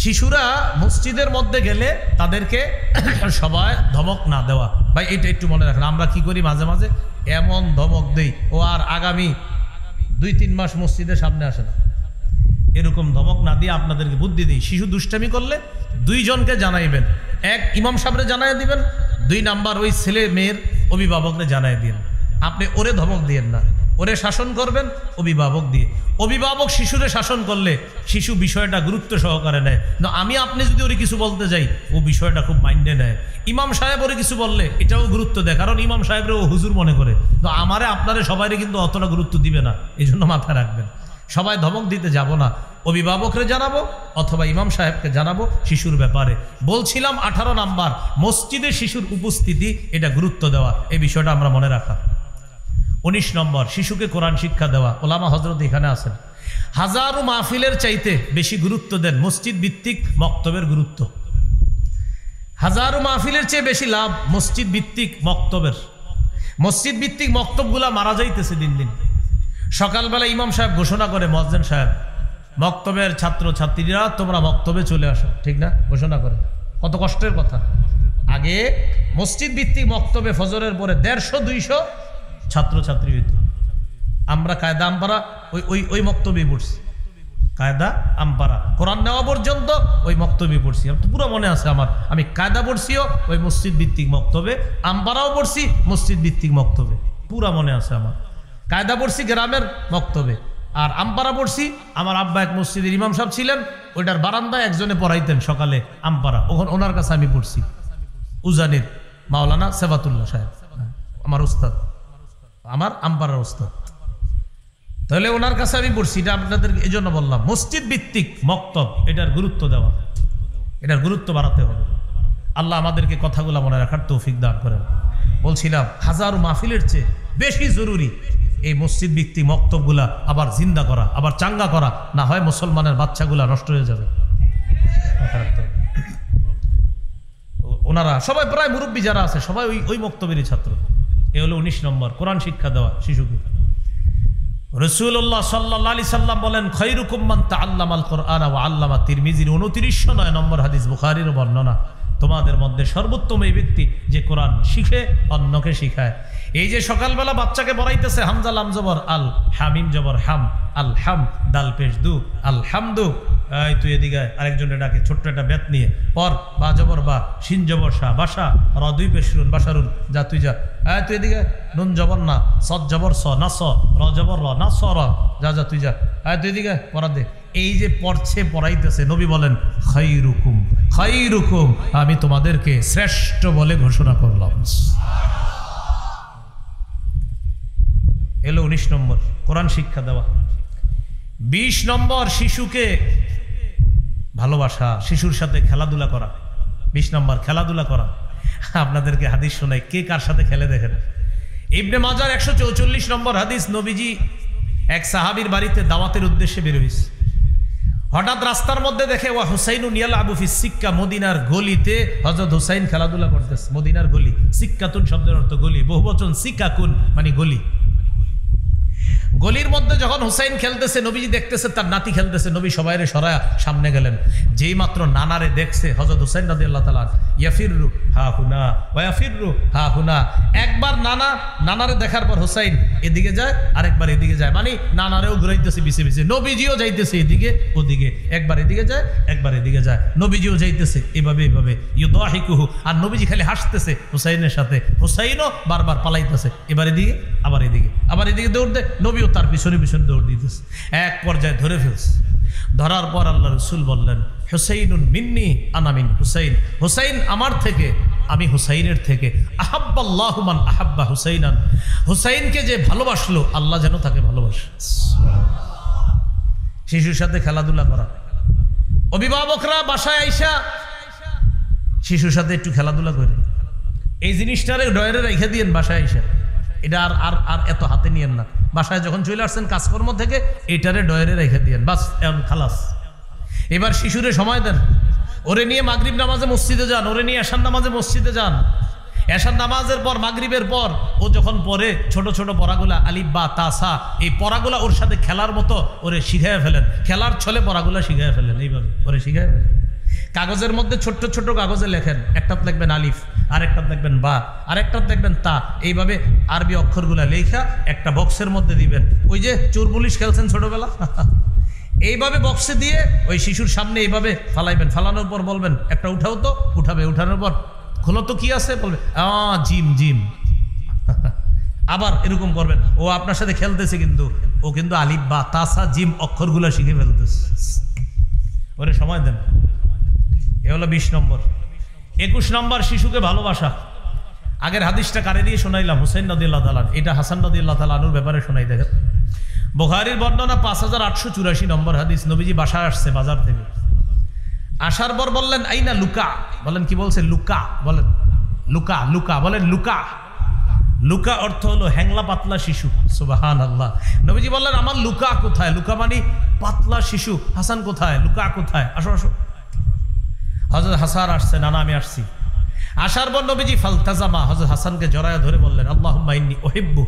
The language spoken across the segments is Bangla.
শিশুরা মসজিদের মধ্যে গেলে তাদেরকে সবাই ধমক না দেওয়া। ভাই এটা একটু মনে রাখেন, আমরা কি করি মাঝে মাঝে এমন ধমক দেই ও আর আগামী 2-3 মাস মসজিদের সামনে আসে না। এরকম ধমক না দিয়ে আপনাদেরকে বুদ্ধি দিই, শিশু দুষ্টামি করলে 2 জনকে জানাইবেন। 1 ইমাম সাহেবরে জানাই দিবেন, 2 নাম্বার ওই ছেলে মেয়ের অভিভাবকরে জানাই দিন। আপনি ওরে ধমক দিয়েন না, ওরে শাসন করবেন অভিভাবক দিয়ে। অভিভাবক শিশুরে শাসন করলে শিশু বিষয়টা গুরুত্ব সহকারে নেয়। না আমি আপনি যদি ওরে কিছু বলতে যাই ও বিষয়টা খুব মাইন্ডে নেয়। ইমাম সাহেব ওরে কিছু বললে এটাও গুরুত্ব দেয়, কারণ ইমাম সাহেবরে ও হুজুর মনে করে। তো আমারে আপনারে সবাইরে কিন্তু অতটা গুরুত্ব দিবে না, এই জন্য মাথায় রাখবেন। সবাই ধমক দিতে যাব না, অভিভাবকরে জানাবো অথবা ইমাম সাহেবকে জানাবো শিশুর ব্যাপারে। বলছিলাম 18 নাম্বার মসজিদে শিশুর উপস্থিতি, এটা গুরুত্ব দেওয়া, এই বিষয়টা আমরা মনে রাখা। 19 নম্বর শিশুকে কোরআন শিক্ষা দেওয়া। ওলামা হযরত এখানে আছেন, হাজারো মাহফিলের চাইতে বেশি গুরুত্ব দেন মসজিদ ভিত্তিক মক্তবের গুরুত্ব। হাজারো মাহফিলের চেয়ে বেশি লাভ মসজিদ ভিত্তিক মক্তবের। মসজিদ ভিত্তিক মক্তবগুলা মারা যাইতেছে দিন দিন। সকালবেলা ইমাম সাহেব ঘোষণা করে, মুয়াজ্জিন সাহেব মক্তবের ছাত্র ছাত্রীরা তোমরা মক্তবে চলে আসো, ঠিক না? ঘোষণা করে, কত কষ্টের কথা। আগে মসজিদ ভিত্তিক মক্তবে ফজরের পরে 150-200 ছাত্র ছাত্রী হইত। আমরা কায়দা আমপারা ওই মক্তবে পড়ছি, কায়দা আমপারা কোরআন নেওয়া পর্যন্ত ওই মক্তবে পড়ছি। তো পুরো মনে আছে আমার, আমি কায়দা পড়ছিও ওই মসজিদ ভিত্তিক মক্তবে, আমপারাও পড়ছি মসজিদ ভিত্তিক মক্তবে, পুরা মনে আছে আমার। কায়দা পড়ছি গ্রামের মক্তবে, আর আমপারা পড়ছি আমার আব্বা এক মসজিদের ইমাম সাহেব ছিলেন, ওইটার বারান্দায় একজনে পড়াইতেন সকালে আমপারা, ওনার কাছে আমি পড়ছি। উজানির মাওলানা সেবাতুল্লাহ সাহেব আমার উস্তাদ, আমার আমপাড়ার উস্তাদ। তাহলে ওনার কাছে আমি পড়ছি। এটা আপনাদের এই জন্য বললাম মসজিদ ভিত্তিক মক্তব, এটার গুরুত্ব দেওয়া, এটার গুরুত্ব বাড়াতে হবে। আল্লাহ আমাদেরকে কথাগুলো মনে রাখার তৌফিক দান করেন। বলছিলাম হাজারো মাহফিলের চেয়ে বেশি জরুরি এই মসজিদ ভিত্তিক মক্তবগুলা আবার জিন্দা করা, আবার চাঙ্গা করা, না হয় মুসলমানের বাচ্চাগুলা নষ্ট হয়ে যাবে। ওনারা সবাই প্রায় মুরব্বী যারা আছে সবাই ওই মক্তবেরই ছাত্র। এ হলো 19 নম্বর কোরআন শিক্ষা দেওয়া শিশুকে। রাসূলুল্লাহ সাল্লাল্লাহু আলাইহি সাল্লাম বলেন, খায়রুকুম মান তাআল্লামাল কুরআনা ওয়া আল্লামা। তিরমিজির 2909 নম্বর হাদিস, বুখারীর বর্ণনা। তোমাদের মধ্যে সর্বোত্তম এই ব্যক্তি যে কোরআন শিখে অন্যকে শিখায়। এই যে সকালবেলা বাচ্চাকে পড়াইতেছে, হামজা লাম জবর আল, হামিম জবর হাম, আল হাম দাল পেশ দু, আলহামদু। এই তুই এদিকে, আরেকজনে ডাকে ছোট্ট একটা বেত নিয়ে, পর বা জবর বা, শিন জবর শাহ বাসা, র 2 পেশ রুন বাসারুন, যা তুই যা। তুই এদিকে, নুন জবর না, সদ জবর স না স, র জবর র না স র, যা যা তুই যা। তুই এদিকে পড়া দে। এই যে পড়ছে পড়াইতেছে, নবী বলেন খায়রুকুম খায়রুকুম, আমি তোমাদেরকে শ্রেষ্ঠ বলে ঘোষণা করলাম। এলো 19 নম্বর কোরআন শিক্ষা দেওয়া। 20 নম্বর শিশুকে ভালোবাসা, শিশুর সাথে খেলাধুলা করা। 20 নম্বর খেলাধুলা করা। আপনাদেরকে হাদিস শোনাই, কে কার সাথে খেলে দেখেন। ইবনে মাজার 144 নম্বর হাদিস, নবীজি এক সাহাবীর বাড়িতে দাওয়াতের উদ্দেশ্যে বের হইছে। হঠাৎ রাস্তার মধ্যে দেখে ওয়া হুসাইনুন ইয়ালআবু ফিস সিক্কা, মদিনার গলিতে হযরত হুসাইন খেলাধুলা করতেছে। মদিনার গলি, সিক্কাতুন শব্দের অর্থ গলি, বহুবচন সিকাকুন মানে গলি। গলির মধ্যে যখন হুসাইন খেলতেছে, নবীজি দেখতেছে তার নাতি খেলতেছে, নবী সবাইরে সরায়া সামনে গেলেন। যেই মাত্র নানারে দেখছে হযরত হুসাইন রাদিয়াল্লাহু তাআলা, ইয়াফিরু হা হুনা ওয়া ইয়াফিরু হা হুনা। একবার নানারে দেখার পর হুসাইন এদিকে যায়, আরেকবার এদিকে যায়, মানে নানারেও ঘুরাইতেছে পিছে পিছে। নবীজিও যাইতেছে এদিকে ওদিকে, একবার এদিকে যায় একবার এদিকে যায়, নবীজিও যাইতেছে এভাবে এভাবে। ইউদাহিকুহু, আর নবীজি খালি হাসতেছে হুসাইনের সাথে, হুসাইনও বারবার পালাইতেছে, এবার এদিকে আবার এদিকে, আবার এদিকে দৌড় দেয়, নবীও তার পিছনে পিছনে দৌড় দিতেছে। এক পর্যায়ে ধরে ফেলছে। ধরার পর আল্লাহ রাসূল বললেন, হুসাইনুন মিন্নি আনা মিন হুসাইন, হুসাইন আমার থেকে, আমি হুসাইনের থেকে। আহাব্বাল্লাহু মান আহাব্বা হুসাইনান, হুসাইনকে যে ভালোবাসলো আল্লাহ যেন তাকে ভালোবাসে। শিশুর সাথে খেলাধুলা করা। অভিভাবকরা বাসায় আইসা শিশুর সাথে একটু খেলাধুলা করে, এই জিনিসটারে ডয়ারে রেখে দিয়েন বাসায় আইসা। এটা আর এত হাতে নিয়েন না। বাসায় যখন চলে আসছেন কাজকর্ম থেকে, এটারে ডয়ারে রেখে দিয়েন, বাস খালাস। এবার শিশুরে সময় দেন, ওরে নিয়ে মাগরিব নামাজে মসজিদে যান, ওরে নিয়ে এশার নামাজে মসজিদে যান। এশার নামাজের পর মাগরিবের পর ও যখন পড়ে ছোট ছোট পড়াগুলা আলিফ বা তাসা, এই পড়াগুলা ওর সাথে খেলার মতো ওরে শিখাইয়া ফেলেন, খেলার ছলে পড়াগুলা শিখাইয়া ফেলেন, এইভাবে ওরে শিখাইয়া ফেলেন। কাগজের মধ্যে ছোট্ট ছোট্ট কাগজে লেখেন, একটাতে লিখবেন আলিফ, আরেকটাতে লিখবেন বা, আরেকটাতে লিখবেন তা, এইভাবে আরবি অক্ষরগুলা লেখা একটা বক্সের মধ্যে দিবেন। ওই যে চোর পুলিশ খেলছেন ছোটবেলা, এইভাবে বক্সে দিয়ে ওই শিশুর সামনে এইভাবে ফালাইবেন। ফালানোর পর বলবেন একটা উঠাও তো, উঠাবে। উঠানোর পর খোলো তো, কি আছে, বলবে জিম জিম। আবার এরকম করবেন, ও আপনার সাথে খেলতেছে কিন্তু ও কিন্তু আলিফ বা তাসা জিম অক্ষরগুলো শিখে ফেলতেছে। ওরে সময় দেন। এ হলো 20 নম্বর। 21 নম্বর, শিশুকে ভালোবাসা। আগের হাদিসটা কারে দিয়ে শোনাইলাম? হুসাইন রাদিয়াল্লাহু তাআলা। এটা হাসান রাদিয়াল্লাহু তাআলা আনহুর ব্যাপারে শোনাই। দেখেন বুখারীর বর্ণনা 5884 নম্বর হাদিস। নবীজি বাসায় আসছে বাজার থেকে। আসার পর বললেন আইনা লুকা। বলেন কি বলছে? লুকা। বলেন লুকা, লুকা বলেন লুকা। লুকা অর্থ হলো হ্যাংলা পাতলা শিশু। সুবহানাল্লাহ। নবীজি বললেন আমার লুকা কোথায়? লুকা মানে পাতলা শিশু। হাসান কোথায়? লুকা কোথায়? আসো আসো। হযরত হাসান আসছে। না না আমি আসছি। আসার পর নবীজি ফালতাজামা, হযরত হাসানকে জড়ায়া ধরে বললেন আল্লাহুম্মা ইন্নী উহিব্বু,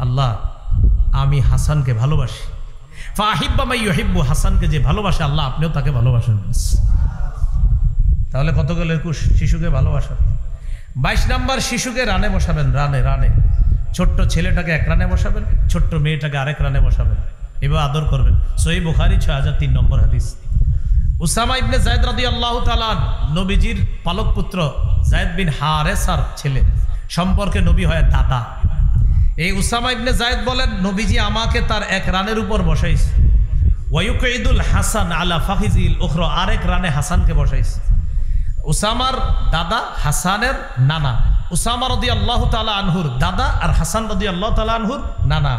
আল্লাহ আমি হাসানকে ভালোবাসি। ফাহিব্বা মাই ইউহিব্বু, হাসানকে যে ভালোবাসে আল্লাহ আপনিও তাকে ভালোবাসেন। তাহলে কত গেল? 21 শিশুকে ভালোবাসা। 22 নম্বর, শিশুকে রানে বসাবেন। রানে রানে, ছোট্ট ছেলেটাকে এক রানে বসাবেন, ছোট্ট মেয়েটাকে আরেক রানে বসাবেন, এবার আদর করবেন। সহিহ বুখারী 6003 নম্বর হাদিস। উসামা ইবনে যায়েদ রাদিয়াল্লাহু তাআলা, নবীজির পালক পুত্র যায়েদ বিন হারেসার ছেলে, সম্পর্কে নবী হয় দাদা। এই উসামা ইবনে যায়েদ বলেন নবীজি আমাকে তার এক রানের উপর বসাইছে। ওয়ায়ুকঈদুল হাসান আলা ফাখিজিল উখরা, আরেক রানে হাসানকে বসাইছে। উসামার দাদা হাসানের নানা। উসামা রাদিয়াল্লাহু তাআলা আনহুর দাদা আর হাসান রাদিয়াল্লাহু তাআলা আনহুর নানা।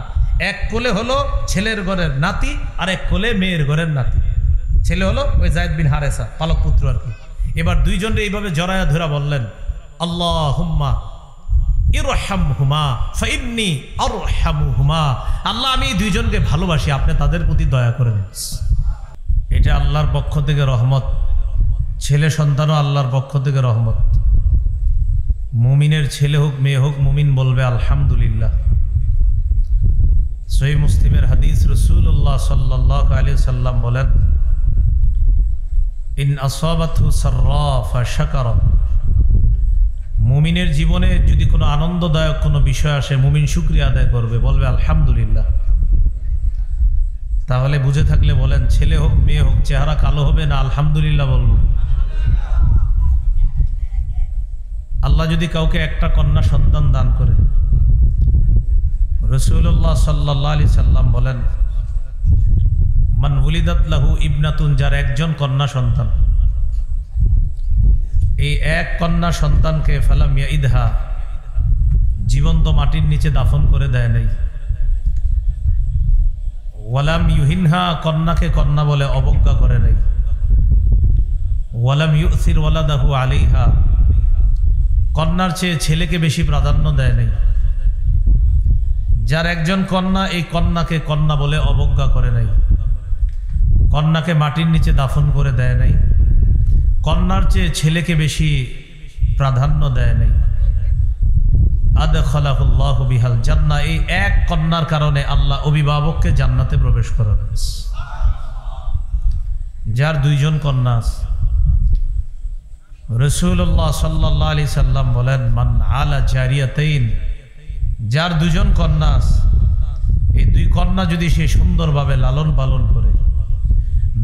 এক কোলে হলো ছেলের ঘরের নাতি আর এক কোলে মেয়ের ঘরের নাতি। ছেলে হলো ওই যায়েদ বিন হারেসা, পালক পুত্র আর কি। এবার দুইজনে এইভাবে জড়ায়া ধরা বললেন আল্লাহুম্মা ইরহামহুমা ফাইন্নী আরহামুহুমা, আল্লাহ আমি এই দুইজনকে ভালোবাসি, আপনি তাদের প্রতি দয়া করেন। এটা আল্লাহর পক্ষ থেকে রহমত। ছেলে সন্তানও আল্লাহর পক্ষ থেকে রহমত। মুমিনের ছেলে হোক মেয়ে হোক, মুমিন বলবে আলহামদুলিল্লাহ। সহিহ মুসলিমের হাদিস, রাসূলুল্লাহ সাল্লাল্লাহু আলাইহি ওয়াসাল্লাম বলেন ইন আসাবাতহু সাররা ফাশাকারা, মুমিনের জীবনে যদি কোনো আনন্দদায়ক কোনো বিষয় আসে মুমিন শুকরিয়া আদায় করবে, বলবে আলহামদুলিল্লাহ। তাহলে বুঝে থাকলে বলেন, ছেলে হোক মেয়ে হোক, চেহারা কালো হবে না আলহামদুলিল্লাহ বলবো? আল্লাহ যদি কাউকে একটা কন্যা সন্তান দান করে, রাসূলুল্লাহ সাল্লাল্লাহু আলাইহি সাল্লাম বলেন মান উলিদাত লাহু ইবনাতুন, যার একজন কন্যা সন্তান, এই এক কন্যা সন্তানকে ফালাম ইয়াইদহা, জীবন্ত মাটির নিচে দাফন করে দেয় নাই। ওয়ালাম ইউহিনহা, কন্যাকে কন্যা বলে অবজ্ঞা করে নাই। ওয়ালাম ইউসির ওয়ালাদাহু আলাইহা, কন্যার চেয়ে ছেলেকে বেশি প্রাধান্য দেয় নাই। যার একজন কন্যা, এই কন্যাকে কন্যা বলে অবজ্ঞা করে নাই, কন্যাকে মাটির নিচে দাফন করে দেয় নাই, কন্যার চেয়ে ছেলেকে বেশি প্রাধান্য দেয় নাই। আদখালাহুল্লাহু বিহাল জান্নাহ, এই এক কন্যার কারণে আল্লাহ অভিভাবককে জান্নাতে প্রবেশ করাবেন। যার দুইজন কন্যা আছে, রাসূলুল্লাহ সাল্লাল্লাহু আলাইহি সাল্লাম বলেন মান আলা জারিয়াতাইন, যার দুজন কন্যা আছে, এই দুই কন্যা যদি সে সুন্দরভাবে লালন পালন করে,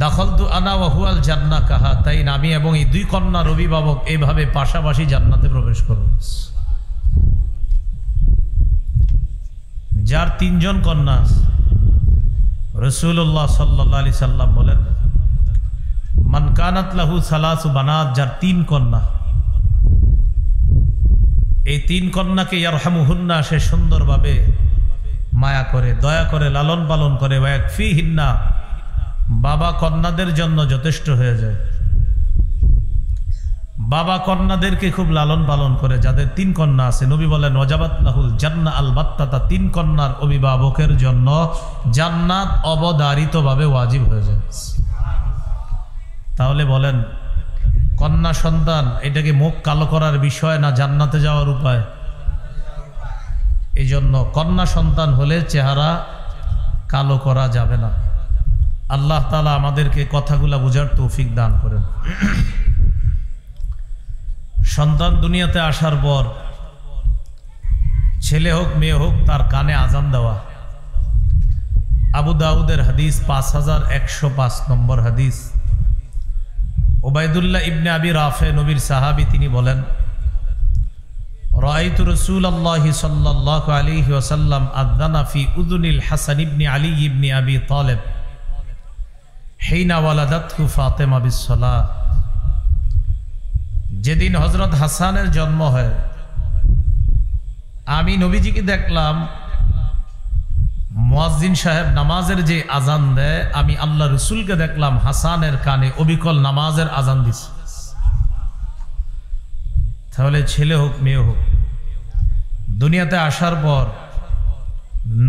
দাখালতু আনা ওয়া হুয়াল জান্নাহ কাহাতাইন, আমি এবং এই দুই কন্যার অভিভাবক এইভাবে পাশাপাশি জান্নাতে প্রবেশ করব। যার তিনজন কন্যা আছে, রাসূলুল্লাহ সাল্লাল্লাহু আলাইহি সাল্লাম বলেন মান কানাত লাহু সালাসু বানাত, যার তিন কন্যা, এই তিন কন্যাকে ইয়ারহামুহুন্না, সে সুন্দরভাবে মায়া করে দয়া করে লালন পালন করে, ওয়াকফিহিন্না, বাবা কন্যাদের জন্য যথেষ্ট হয়ে যায়। বাবা কন্যাদেরকে খুব লালন পালন করে, যাদের তিন কন্যা আছে। নবী বলেন ওয়াজাবাত লাহুল জান্নাহ আলবাত্তাতা, তিন কন্যার অভিভাবকের জন্য জান্নাত অবধারিতভাবে ওয়াজিব হয়ে যায়। তাহলে বলেন কন্যা সন্তান এটাকে মুখ কালো করার বিষয় না জান্নাতে যাওয়ার উপায়? এই জন্য কন্যা সন্তান হলে চেহারা কালো করা যাবে না। আল্লাহ তাআলা আমাদেরকে কথাগুলা বুঝার তৌফিক দান করেন। সন্তান দুনিয়াতে আসার পর ছেলে হোক মেয়ে হোক তার কানে আজান দেওয়া। আবু দাউদের হাদিস 5105 নম্বর হাদিস। ওবায়দুল্লাহ ইবনে আবি রাফে নবীর সাহাবী, তিনি বলেন, রাআইতু রাসূলুল্লাহি সাল্লাল্লাহু আলাইহি ওয়াসাল্লাম আযানা ফি উযুনিল হাসান ইবনে আলী ইবনে আবি তালিব হিনা ওয়ালাদাতহু ফাতিমা বিস-সালাহ। যেদিন হযরত হাসানের জন্ম হয় আমি নবীজিকে দেখলাম মুয়াজ্জিন সাহেব নামাজের যে আজান দেয়, আমি আল্লাহ রসুলকে দেখলাম হাসানের কানে অবিকল নামাজের আজান দিছে। তাহলে ছেলে হোক মেয়ে হোক দুনিয়াতে আসার পর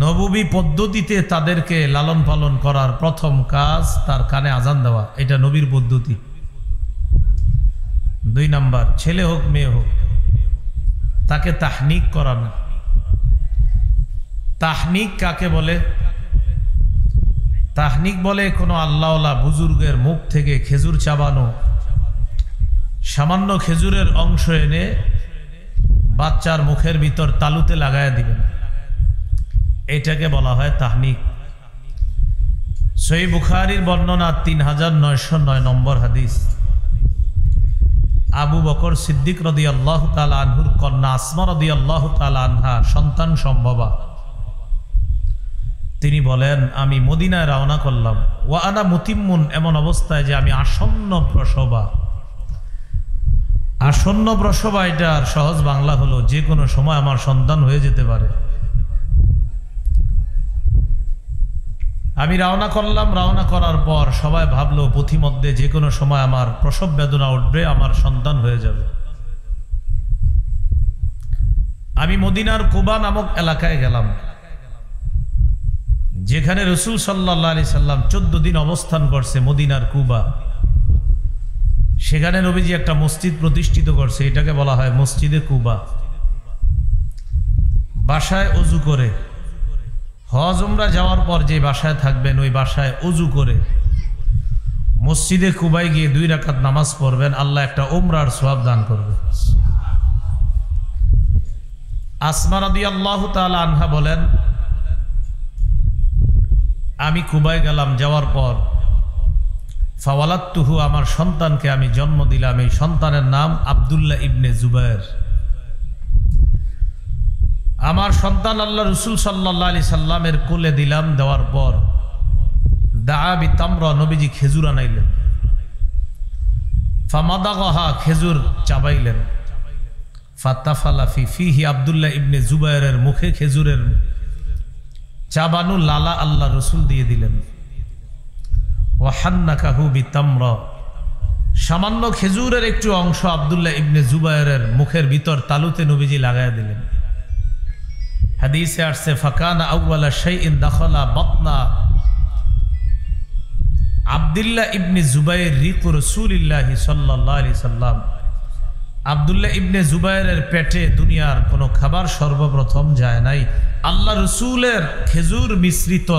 নববী পদ্ধতিতে তাদেরকে লালন পালন করার প্রথম কাজ তার কানে আজান দেওয়া। এটা নবীর পদ্ধতি। 2 নাম্বার, ছেলে হোক মেয়ে হোক তাকে তাহনিক করানো। তাহনিক কাকে বলে? তাহনিক বলে কোনো আল্লাহওয়ালা বুজুর্গের মুখ থেকে খেজুর চাবানো, সামান্য খেজুরের অংশ এনে বাচ্চার মুখের ভিতর তালুতে লাগায় দিবেন, এটাকে বলা হয় তাহনিক। সহিহ বুখারীর বর্ণনা 3909 নম্বর হাদিস। আবু বকর সিদ্দিক রাদিয়াল্লাহু তাআলা আনহুর কন্যা আসমা রাদিয়াল্লাহু তাআলা আনহা সন্তান সম্ভবা। তিনি বলেন, আমি মদিনায় রওনা করলাম, ওয়া আনা মুতিম্মুন, এমন অবস্থায় যে আমি আসন্ন প্রসবা। আসন্ন প্রসবা এটার সহজ বাংলা হলো যে কোনো সময় আমার সন্তান হয়ে যেতে পারে। আমি রওনা করলাম। রওনা করার পর সবাই ভাবলো পথিমধ্যে যে কোনো সময় আমার প্রসব বেদনা উঠবে, আমার সন্তান হয়ে যাবে। আমি মদিনার কুবা নামক এলাকায় গেলাম, যেখানে রাসূল সাল্লাল্লাহু আলাইহি সাল্লাম 14 দিন অবস্থান করছে। মদিনার কুবা, সেখানে নবীজি একটা মসজিদ প্রতিষ্ঠিত করছে, এটাকে বলা হয় মসজিদে কুবা। বাসায় ওযু করে, হজ উমরা যাওয়ার পর যে বাসায় থাকবেন ওই বাসায় ওযু করে মসজিদে কুবায় গিয়ে 2 রাকাত নামাজ পড়বেন, আল্লাহ একটা উমরার সওয়াব দান করবে। আসমা রাদিয়াল্লাহু তাআলা আনহা বলেন, আমি কুবায় গেলাম, যাওয়ার পর ফাওয়ালাতুহু, আমার সন্তানকে আমি জন্ম দিলাম। এই সন্তানের নাম আব্দুল্লাহ ইবনে জুবায়ের। আমার সন্তান আল্লাহ রসুল সাল্লাল্লাহু আলাইহি সাল্লামের কোলে দিলাম। দেওয়ার পর দাআ বিতামরা, নবীজি খেজুর আনাইলেন। ফামাদাগাহা, খেজুর চাবাইলেন। ফাতাফালা ফি ফিহি, আব্দুল্লাহ ইবনে জুবায়েরের মুখে খেজুরের চাবানু লালা আল্লাহ রসুল দিয়ে দিলেন। ওয়াহান্নাকাহু বিতামরা, সামান্য খেজুরের একটু অংশ আব্দুল্লাহ ইবনে জুবায়েরের মুখের ভিতর তালুতে নবীজি লাগায়া দিলেন। হাদিসে আসছে, ফাকানা আউওয়ালা শাইইন দাখালা বাতনা আব্দুল্লাহ ইবনে জুবায়ের রিকু রাসূলিল্লাহি সাল্লাল্লাহু আলাইহি সাল্লাম। আব্দুল্লাহ ইবনে জুবায়েরের পেটে দুনিয়ার কোনো খাবার সর্বপ্রথম যায় নাই। আল্লাহ রসুলের খেজুর মিশ্রিত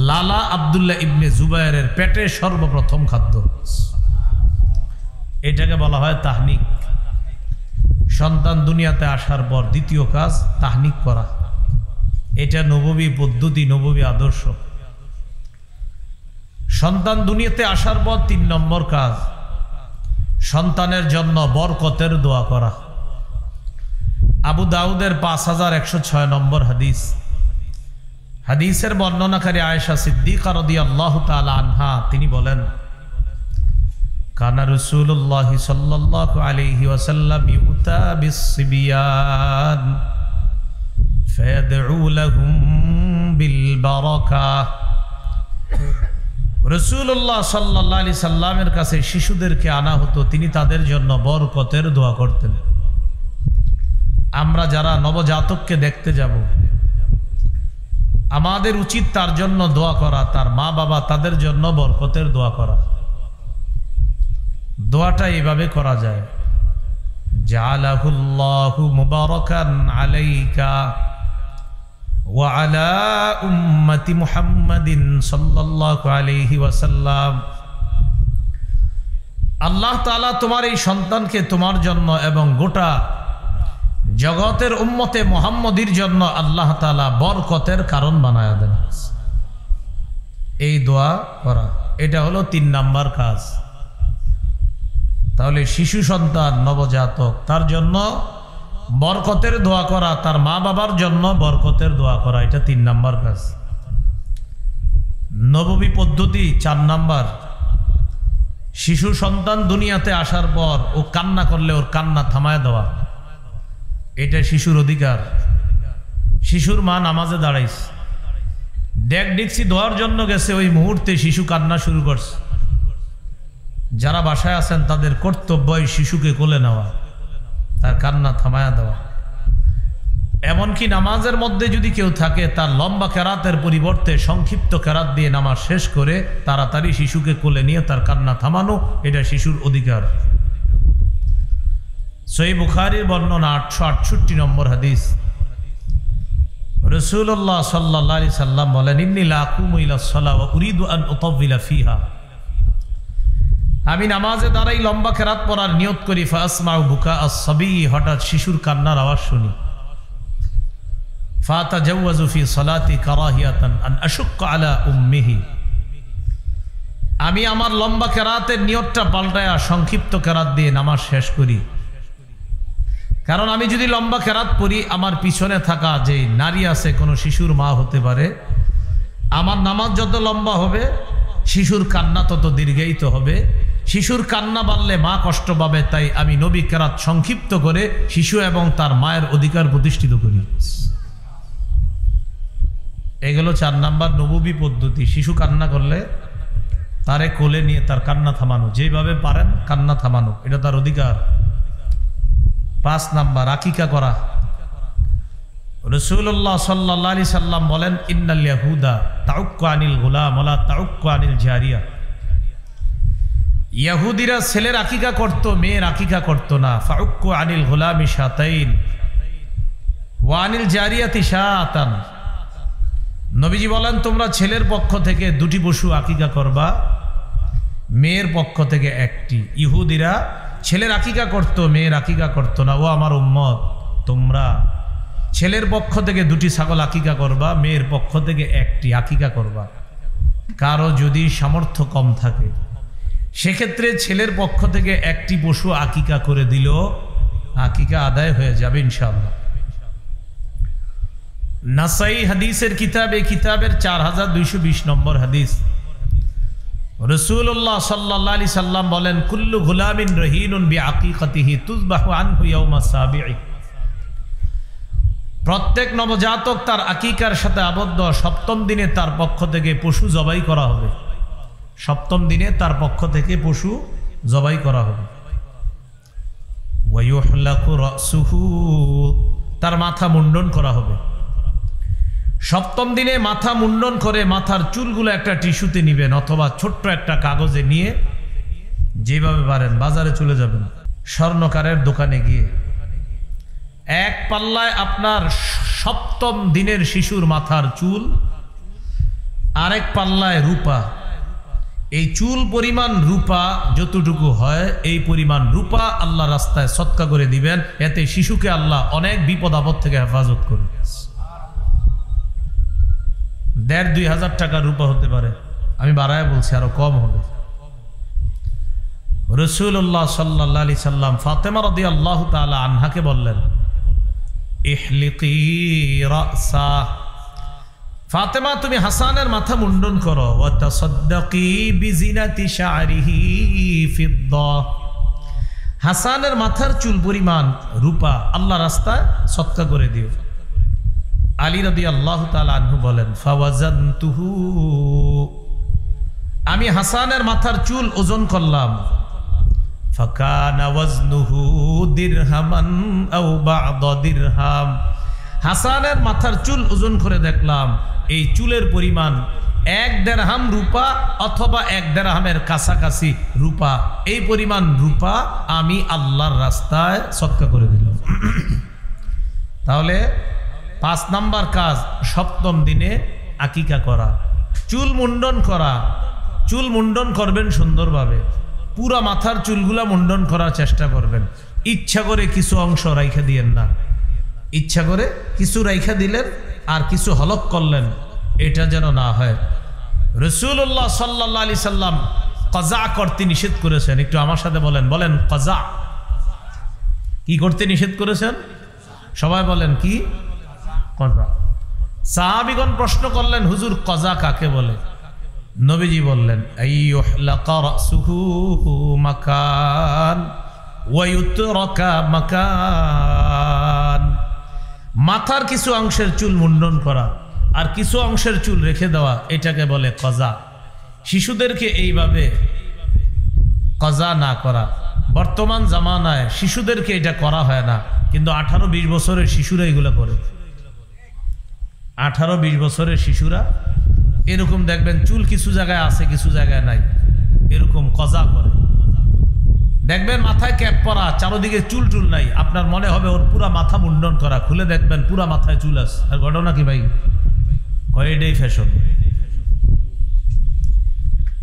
লালা আব্দুল্লাহ ইবনে জুবায়েরের পেটে সর্বপ্রথম খাদ্য। এটাকে বলা হয় তাহনিক। সন্তান দুনিয়াতে আসার পর দ্বিতীয় কাজ তাহনিক করা। এটা নববী পদ্ধতি, নববী আদর্শ। সন্তান দুনিয়াতে আসার পর 3 নম্বর কাজ সন্তানের জন্য বরকতের দোয়া করা। আবু দাউদের 5106 নম্বর হাদিস। হাদিসের বর্ণনাকারী আয়েশা সিদ্দিকা রাদিয়াল্লাহু তাআলা আনহা, তিনি বলেন, কানা রাসূলুল্লাহ সাল্লাল্লাহু আলাইহি ওয়াসাল্লাম ইউতা বিস-সিবিয়ান ফায়াদউ লাহুম বিল বারাকাহ। রাসূলুল্লাহ সাল্লাল্লাহু আলাইহি সাল্লামের কাছে শিশুদেরকে আনা হতো, তিনি তাদের জন্য বরকতের দোয়া করতেন। আমরা যারা নবজাতককে দেখতে যাব, আমাদের উচিত তার জন্য দোয়া করা, তার মা বাবা তাদের জন্য বরকতের দোয়া করা। দোয়াটা এইভাবে করা যায়, জাআলাহুল্লাহু মুবারাকান আলাইকা ওয়া আলা উম্মতি মুহাম্মাদিন সাল্লাল্লাহু আলাইহি ওয়াসাল্লাম। আল্লাহ তাআলা তোমার এই সন্তানকে তোমার জন্য এবং গোটা জগতের উম্মতে মুহাম্মদীর জন্য আল্লাহ তাআলা বরকতের কারণ বানায়া দেন। এই দোয়া করা, এটা হলো 3 নাম্বার কাজ। তাহলে শিশু সন্তান নবজাতক তার জন্য বরকতের দোয়া করা, তার মা বাবার জন্য বরকতের দোয়া করা, এটা 3 নাম্বার কাজ। নববী পদ্ধতি 4 নাম্বার। শিশু সন্তান দুনিয়াতে আসার পর ও কান্না করলে ওর কান্না থামায় দেওয়া, এটা শিশুর অধিকার। শিশুর মা নামাজে দাঁড়াইছে, ডেক ডিক্সি ধোয়ার জন্য গেছে, ওই মুহূর্তে শিশু কান্না শুরু করছে। যারা বাসায় আছেন তাদের কর্তব্য এই শিশুকে কোলে নেওয়া, তার কান্না থামায়া দেওয়া। এমনকি নামাজের মধ্যে যদি কেউ থাকে, তার লম্বা কেরাতের পরিবর্তে সংক্ষিপ্ত কেরাত দিয়ে নামাজ শেষ করে তাড়াতাড়ি শিশুকে কোলে নিয়ে তার কান্না থামানো, এটা শিশুর অধিকার। সহিহ বুখারীর বর্ণনা 868 নম্বর হাদিস। রাসূলুল্লাহ সাল্লাল্লাহু আলাইহি সাল্লাম বলেন, ইন্নী লা আকুমু ইলাস সালাহ ওয়া উরিদু আন উতাওবিলা ফিহা। আমি নামাজে দাঁড়াই লম্বা কেরাত পড়ার নিয়ত করি, ফাসমাউ বুকা আস-সাবী, হঠাৎ শিশুর কান্নার আওয়াজ শুনি। ফাতাজাওয়াজু ফি সালাতি কারাহিয়াতান আন আশুক্কা আলা উম্মিহি। আমি আমার লম্বা কেরাতের নিয়তটা পাল্টায়া সংক্ষিপ্ত কেরাত দিয়ে নামাজ শেষ করি। কারণ আমি যদি লম্বা কেরাত পড়ি, আমার পিছনে থাকা যে নারী আছে, কোনো শিশুর মা হতে পারে, আমার নামাজ যত লম্বা হবে শিশুর কান্না তত দীর্ঘায়িত হবে। শিশুর কান্না বাড়লে মা কষ্ট পাবে, তাই আমি নবী কেরাত সংক্ষিপ্ত করে শিশু এবং তার মায়ের অধিকার প্রতিষ্ঠিত করি। এগুলো 4 নাম্বার নববী পদ্ধতি। শিশু কান্না করলে তারে কোলে নিয়ে তার কান্না থামানো, যেভাবে পারেন কান্না থামানো, এটা তার অধিকার। 5 নাম্বার আকিকা করা। রাসূলুল্লাহ সাল্লাল্লাহু আলাইহি সাল্লাম বলেন, ইন্নাল ইয়াহুদা তাউক্কু আনিল গুলাম ওয়ালা তাউক্কু আনিল জারিয়া। ইহুদিরা ছেলের আকিকা করত, মেয়ের আকিকা করত না। ফাউক্কু আনিল গুলামি শাতাইন ওয়া আনিল জারিয়াতি শাতান। নবীজি বলেন, তোমরা ছেলের পক্ষ থেকে 2টি পশু আকিকা করবা, মেয়ের পক্ষ থেকে 1টি। ইহুদিরা ছেলের আকিকা করত, মেয়ের আকিকা করত না। ও আমার উম্মত, তোমরা ছেলের পক্ষ থেকে 2টি ছাগল আকিকা করবা, মেয়ের পক্ষ থেকে 1টি আকিকা করবা। কারো যদি সামর্থ্য কম থাকে, সেক্ষেত্রে ছেলের পক্ষ থেকে 1টি পশু আকিকা করে দিল, আকিকা আদায় হয়ে যাবে ইনশাআল্লাহ। নাসাই হাদিসের কিতাবে, কিতাবের 4220 নম্বর হাদিস। রাসূলুল্লাহ সাল্লাল্লাহু আলাইহি সাল্লাম বলেন, কুল্লু গুলামিন রহিনুন বিআকিকাতিহি তুযবাহু আনহু ইয়াউমা সাবিঈ। প্রত্যেক নবজাতক তার আকিকার সাথে আবদ্ধ, 7ম দিনে তার পক্ষ থেকে পশু জবাই করা হবে। 7ম দিনে তার পক্ষ থেকে পশু জবাই করা হবে। ওয়া ইউহলাকু রাসুহু, তার মাথা মুন্ডন করা হবে। 7ম দিনে মাথা মুন্ডন করে মাথার চুলগুলো একটা টিস্যুতে নিবেন, অথবা ছোট্ট একটা কাগজে নিয়ে যেভাবে পারেন বাজারে চলে যাবেন, স্বর্ণকারের দোকানে গিয়ে 1 পাল্লায় আপনার 7ম দিনের শিশুর মাথার চুল, আরেক পাল্লায় রূপা। এই চুল পরিমাণ রূপা যতটুকু হয়, এই পরিমাণ রূপা আল্লাহ রাস্তায় সদকা করে দিবেন। এতে শিশুকে আল্লাহ অনেক বিপদ আপদ থেকে হেফাজত করবে। 1,500-2 হাজার টাকা রূপা হতে পারে, আমি বাড়ায় বলছি, আরো কম হবে। রাসূলুল্লাহ সাল্লাল্লাহু আলাইহি সাল্লাম ফাতেমা রাদিয়াল্লাহু তাআলা আনহাকে বললেন, ইহলিকি রাসা, ফাতেমা তুমি হাসানের মাথা মুন্ডন করো। ওয়া তাসাদ্দাকি বিজিনাতি শা'রিহি ফিদ্দা, হাসানের মাথার চুল পরিমাণ রূপা আল্লাহ রাস্তায় সদকা করে দিও। আলী রাদিয়াল্লাহু তাআলা আনহু বলেন, ফাওয়াজানতুহু, আমি হাসানের মাথার চুল ওজন করলাম। ফাকানা ওয়াজনুহু দিরহামান আও বা'দা দিরহাম, হাসানের মাথার চুল ওজন করে দেখলাম এই চুলের পরিমাণ 1 দিরহাম রূপা অথবা 1 দিরহামের কাছাকাছি রূপা। এই পরিমাণ রূপা আমি আল্লাহর রাস্তায় সদকা করে দিলাম। তাহলে 5 নাম্বার কাজ, 7ম দিনে আকিকা করা, চুল মুন্ডন করা। চুল মুন্ডন করবেন সুন্দরভাবে, পুরা মাথার চুলগুলা মুন্ডন করার চেষ্টা করবেন। ইচ্ছা করে কিছু অংশ রাইখা দিয়েন না, ইচ্ছা করে কিছু রাইখা দিলেন আর কিছু হলক করলেন, এটা যেন না হয়। রাসূলুল্লাহ সাল্লাল্লাহু আলাইহি সাল্লাম কাজা করতে নিষেধ করেছেন। একটু আমার সাথে বলেন, বলেন কাজা। কি করতে নিষেধ করেছেন? সবাই বলেন কি? কাজা। সাহাবীগণ প্রশ্ন করলেন, হুজুর কাজা কাকে বলে? নবীজি বললেন, আইয়ুহলাকা রাসুহু মাকান ওয়া ইউতরাকা মাকান। মাথার কিছু অংশের চুল মুন্ডন করা আর কিছু অংশের চুল রেখে দেওয়া, এটাকে বলে কাজা। শিশুদেরকে এইভাবে কাজা না করা। বর্তমান জামানায় শিশুদেরকে এটা করা হয় না, কিন্তু 18-20 বছরের শিশুরা এগুলো করে। 18-20 বছরের শিশুরা এরকম দেখবেন চুল কিছু জায়গায় আছে কিছু জায়গায় নাই, এরকম কাজা করে। দেখবেন মাথায় ক্যাপ পরা, চারদিকে চুল টুল নাই, আপনার মনে হবে ওর পুরা মাথা মুন্ডন করা, খুলে দেখবেন পুরা মাথায় চুল আছে। আর ঘটনা কি ভাই? কয়েডেই ফ্যাশন।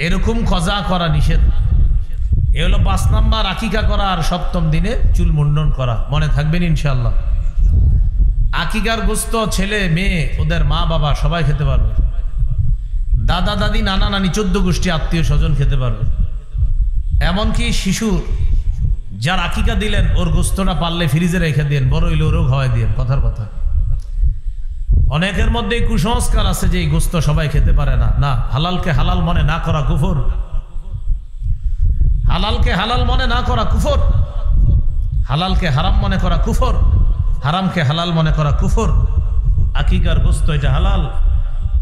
এরকম কাজা করা নিষেধ। এ হলো 5 নাম্বার, আকিকা করা আর 7ম দিনে চুল মুন্ডন করা। মনে থাকবেন ইনশাআল্লাহ। আকিকার গোস্ত ছেলে মেয়ে ওদের মা বাবা সবাই খেতে পারবে, দাদা দাদি নানা নানি 14 গোষ্ঠী আত্মীয় স্বজন খেতে পারবে। এমনকি শিশু যার আকিকা দিলেন ওর গোস্তটা পারলে ফ্রিজে রেখে দিন, বড় হইলে ওরও খাওয়াই দিন। কথার কথা। অনেকের মধ্যে কুসংস্কার আছে যে এই গোস্ত সবাই খেতে পারে না। না, হালালকে হালাল মনে না করা কুফর। হালালকে হালাল মনে না করা কুফর। হালালকে হারাম মনে করা কুফর। হারামকে হালাল মনে করা কুফর। আকিকার গোস্ত এটা হালাল,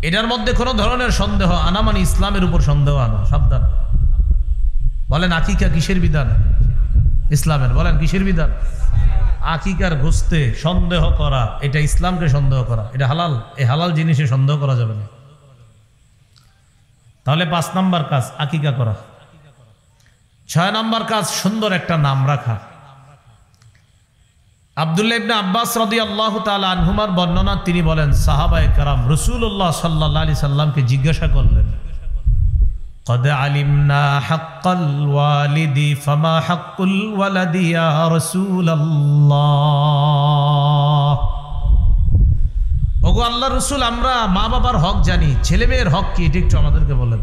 এটার মধ্যে কোনো ধরনের সন্দেহ আনা মানে ইসলামের উপর সন্দেহ আনা। সাবধান। বলেন আকিকা কিসের বিধান? ইসলামের। বলেন কিসের বিধান? আকিকার গোস্তে সন্দেহ করা এটা ইসলামকে সন্দেহ করা, এটা হালাল। এই হালাল জিনিসে সন্দেহ করা যাবে না। তাহলে 5 নাম্বার কাজ আকিকা করা। 6 নাম্বার কাজ সুন্দর একটা নাম রাখা। আব্দুল্লাহ ইবনে আব্বাস রাদিয়াল্লাহু তাআলা আনহুমার বর্ণনা, তিনি বলেন সাহাবায়ে কেরাম রাসূলুল্লাহ সাল্লাল্লাহু আলাইহি সাল্লামকে জিজ্ঞাসা করলেন, قد علمنا حق الوالد فما حق الولد يا رسول الله। ওগো আল্লাহর রাসূল, আমরা মা বাবার হক জানি, ছেলে মেয়ের হক কি এটা একটু আমাদেরকে বলেন।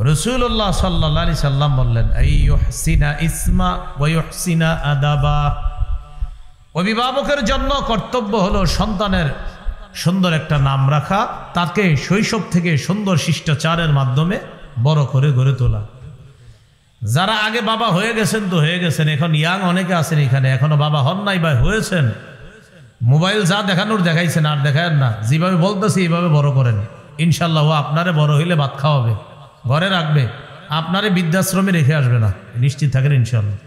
রাসূলুল্লাহ সাল্লাল্লাহু আলাইহি সাল্লাম বললেন, আইয়ুহসিনা ইসমা ওয়া ইউহসিনা আদাবা। অভিভাবকের জন্য কর্তব্য হলো সন্তানের সুন্দর একটা নাম রাখা, তাকে শৈশব থেকে সুন্দর শিষ্টাচারের মাধ্যমে বড় করে গড়ে তোলা। যারা আগে বাবা হয়ে গেছেন তো হয়ে গেছেন, এখন ইয়াং অনেকে আছেন এখানে এখনো বাবা হন নাই বা হয়েছেন, মোবাইল যা দেখানোর দেখাইছেন আর দেখায়েন না, যেভাবে বলতেছি এইভাবে বড় করেন। ইনশাল্লাহ ও আপনারে বড় হইলে ভাত খাওয়াবে, ঘরে রাখবে, আপনারে বৃদ্ধাশ্রমে রেখে আসবে না, নিশ্চিত থাকেন ইনশাল্লাহ।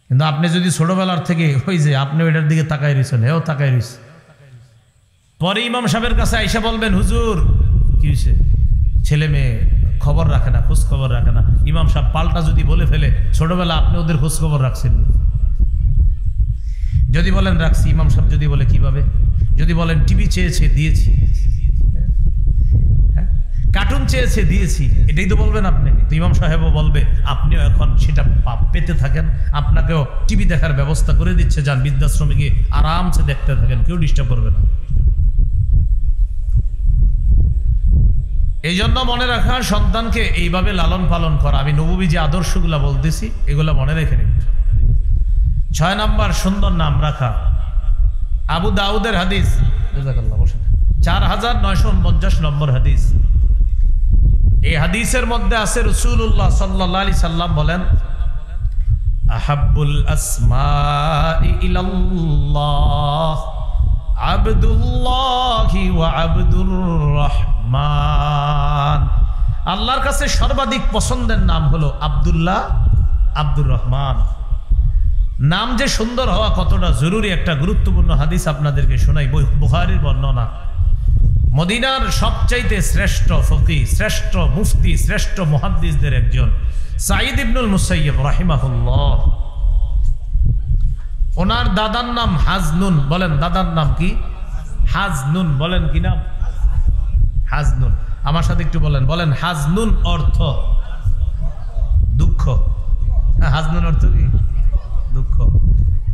কিন্তু আপনি যদি ছোটবেলার থেকে ওই যে আপনি ওইটার দিকে তাকাই রয়েছেন, এও তাকাই রয়েছে, পরে ইমাম সাহেবের কাছে আইসা বলবেন, হুজুর কি হয়েছে, ছেলে মেয়ে খবর রাখে না, খোঁজ খবর রাখে না। ইমাম সাহেব পাল্টা যদি বলে ফেলে, ছোটবেলা আপনি ওদের খোঁজ খবর রাখছেন? যদি বলেন রাখছি, ইমাম সাহেব যদি বলে কিভাবে? যদি বলেন টিভি চেয়েছে দিয়েছি, কার্টুন চেয়েছে দিয়েছি, এটাই তো বলবেন আপনি। তো ইমাম সাহেবও বলবে আপনিও এখন সেটা পেতে থাকেন, আপনাকেও টিভি দেখার ব্যবস্থা করে দিচ্ছে, যান বৃদ্ধাশ্রমে গিয়ে আরামসে দেখতে থাকেন, কেউ ডিস্টার্ব করবে না। এই জন্য মনে রাখা, সন্তানকে এইভাবে লালন পালন করা। আমি নববী যে আদর্শগুলা বলতেছি এগুলো মনে রেখে নিন। 6 নাম্বার সুন্দর নাম রাখা। আবু দাউদের হাদিস 4949 নম্বর হাদিস। এই হাদিসের মধ্যে আছে রাসূলুল্লাহ সাল্লাল্লাহু আলাইহি সাল্লাম বলেন, আহাব্বুল আসমাই ইলাল্লাহ আবদুল্লাহি ওয়া আবদুর রহমান। আল্লাহর কাছে সর্বাধিক পছন্দের নাম হলো আব্দুল্লাহ, আব্দুর রহমান। নাম যে সুন্দর হওয়া কতটা জরুরি, একটা গুরুত্বপূর্ণ হাদিস আপনাদেরকে শোনাই, বুখারীর বর্ণনা। মদিনার সবচাইতে শ্রেষ্ঠ ফকি, শ্রেষ্ঠ মুফতি, শ্রেষ্ঠ মুহাদ্দিসদের একজন সাঈদ ইবনুল মুসাইয়্যিব রাহিমাহুল্লাহ। ওনার দাদার নাম হাজনুন। বলেন দাদার নাম কি? হাজনুন। বলেন কি নাম? হাজনুন। আমার সাথে একটু বলেন, বলেন হাজনুন অর্থ দুঃখ। হাজনুন অর্থ কি? দুঃখ।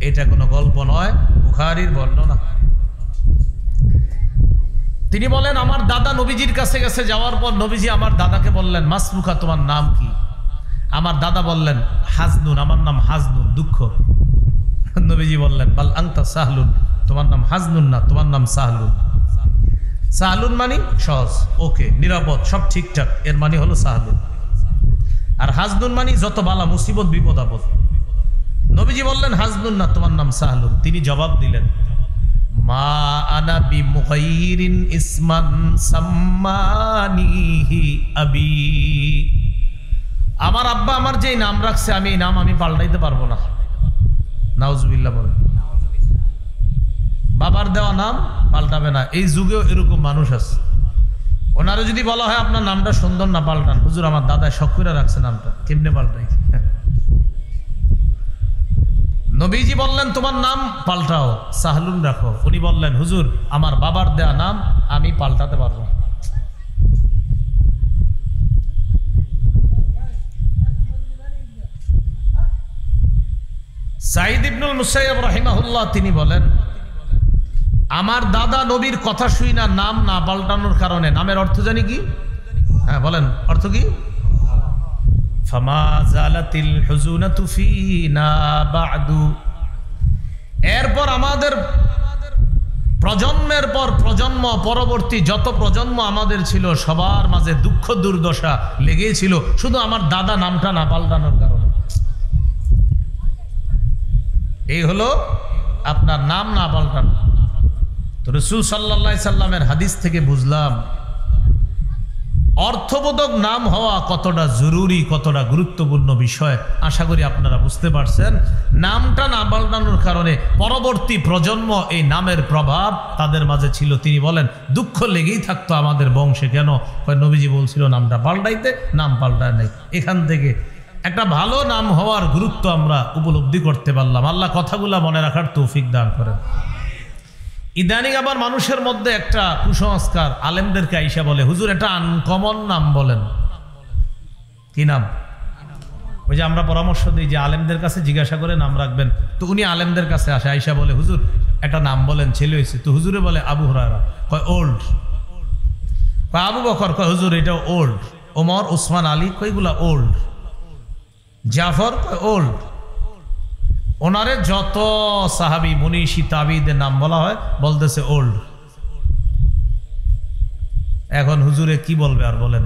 এটা কোনো গল্প নয়, বুখারীর বর্ণনা। তিনি বলেন আমার দাদা নবীজির কাছে গেছে, যাওয়ার পর নবীজি আমার দাদাকে বললেন মাসমুকা, তোমার নাম কি? আমার দাদা বললেন হাজনুন, আমার নাম হাজনুন, দুঃখ। নবীজি বললেন বাল আনতা সাহলুন, তোমার নাম হাজনুন না, তোমার নাম সাহলুন। সাহলুন মানে সহজ, ওকে, নিরাপদ, সব ঠিকঠাক, এর মানে হলো সাহলুন। আর হাজনুন মানে যত বালা মুসিবত বিপদ আপদ। নবীজি বললেন হাজনুন না, তোমার নাম সাহলুন। তিনি জবাব দিলেন মা আনা বিমুগাইরিন ইসমান সাম্মানিহি আবি, আমার আব্বা আমার যেই নাম রাখছে আমি এই নাম আমি পাল্টাইতে পারবো না। নাউজুবিল্লাহ বলেন। বাবার দেওয়া নাম পাল্টাবে না। এই যুগেও এরকম মানুষ আছে, ওনারা যদি বলা হয় আপনার নামটা সুন্দর না, পাল্টান। হুজুর আমার দাদা শখ করে রাখছে নামটা, কেমনে পাল্টাই? নবীজি বললেন তোমার নাম পাল্টাও, সাহলুন রাখো। উনি বললেন হুজুর আমার বাবার দেয়া নাম আমি পাল্টাতে পারবো। সাঈদ ইবনুল মুসাইয়্যিব রাহিমাহুল্লাহ তিনি বলেন আমার দাদা নবীর কথা শুই না নাম না পাল্টানোর কারণে নামের অর্থ জানি কি? হ্যাঁ বলেন, অর্থ কি? ফামা জালাতিল হুজুনাতু ফিনা বা'দু, এরপর আমাদের প্রজন্মের পর প্রজন্ম, পরবর্তী যত প্রজন্ম আমাদের ছিল সবার মাঝে দুঃখ দুর্দশা লেগেই ছিল, শুধু আমার দাদা নামটা না পাল্টানোর কারণে। এই হলো আপনার নাম না পাল্টানো। তো রাসূল সাল্লাল্লাহু আলাইহি সাল্লামের হাদিস থেকে বুঝলাম অর্থবোধক নাম হওয়া কতটা জরুরি, কতটা গুরুত্বপূর্ণ বিষয়। আশা করি আপনারা বুঝতে পারছেন। নামটা না পাল্টানোর কারণে পরবর্তী প্রজন্ম এই নামের প্রভাব তাদের মাঝে ছিল। তিনি বলেন দুঃখ লেগেই থাকতো আমাদের বংশে। কেন? নবীজি বলছিল নামটা পাল্টাইতে, নাম পাল্টায় নাই। এখান থেকে একটা ভালো নাম হওয়ার গুরুত্ব আমরা উপলব্ধি করতে পারলাম। আল্লাহ কথাগুলা মনে রাখার তৌফিক দান করেন। ইদানিং আবার মানুষের মধ্যে একটা কুসংস্কার, আলেমদেরকে আইসা বলে হুজুর এটা আনকমন নাম বলেন। কি নাম? ওই যে আমরা পরামর্শ দিই যে আলেমদের কাছে জিজ্ঞাসা করে নাম রাখবেন, তো উনি আলেমদের কাছে আসে, আইসা বলে হুজুর একটা নাম বলেন, ছেলে হয়েছে। তো হুজুরে বলে আবু হুরায়রা, কয় ওল্ড। কয় আবু বকর, কয় হুজুর এটা ওল্ড। ওমর, উসমান, আলী, কয়গুলা ওল্ড। জাফর, কয় ওল্ড। ওনারে যত সাহাবী মুনিশি তাবিদের নাম বলা হয় বলতেছে ওল্ড। এখন হুজুরে কি বলবে আর বলেন?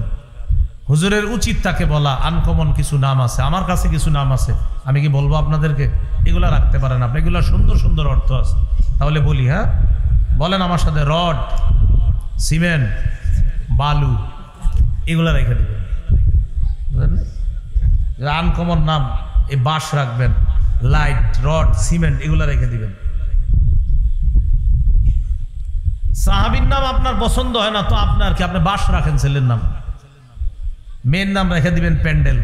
হুজুরের উচিত তাকে বলা আনকমন কিছু নাম আছে, আমার কাছে কিছু নাম আছে, আমি কি বলবো আপনাদেরকে? এগুলা রাখতে পারেন আপনি, এগুলা সুন্দর সুন্দর অর্থ আছে। তাহলে বলি, হ্যাঁ বলেন আমার সাথে, রড, সিমেন্ট, বালু, এগুলা রেখে দিবেন। আনকমন নাম, এই বাঁশ রাখবেন, লাইট, রড, সিমেন্ট, এগুলা রেখে দিবেন। সাহাবীর নাম আপনার পছন্দ হয় না তো আপনার কি, আপনি বাঁশ রাখেন ছেলের নাম। মেয়ের নাম রেখে দিবেন প্যান্ডেল,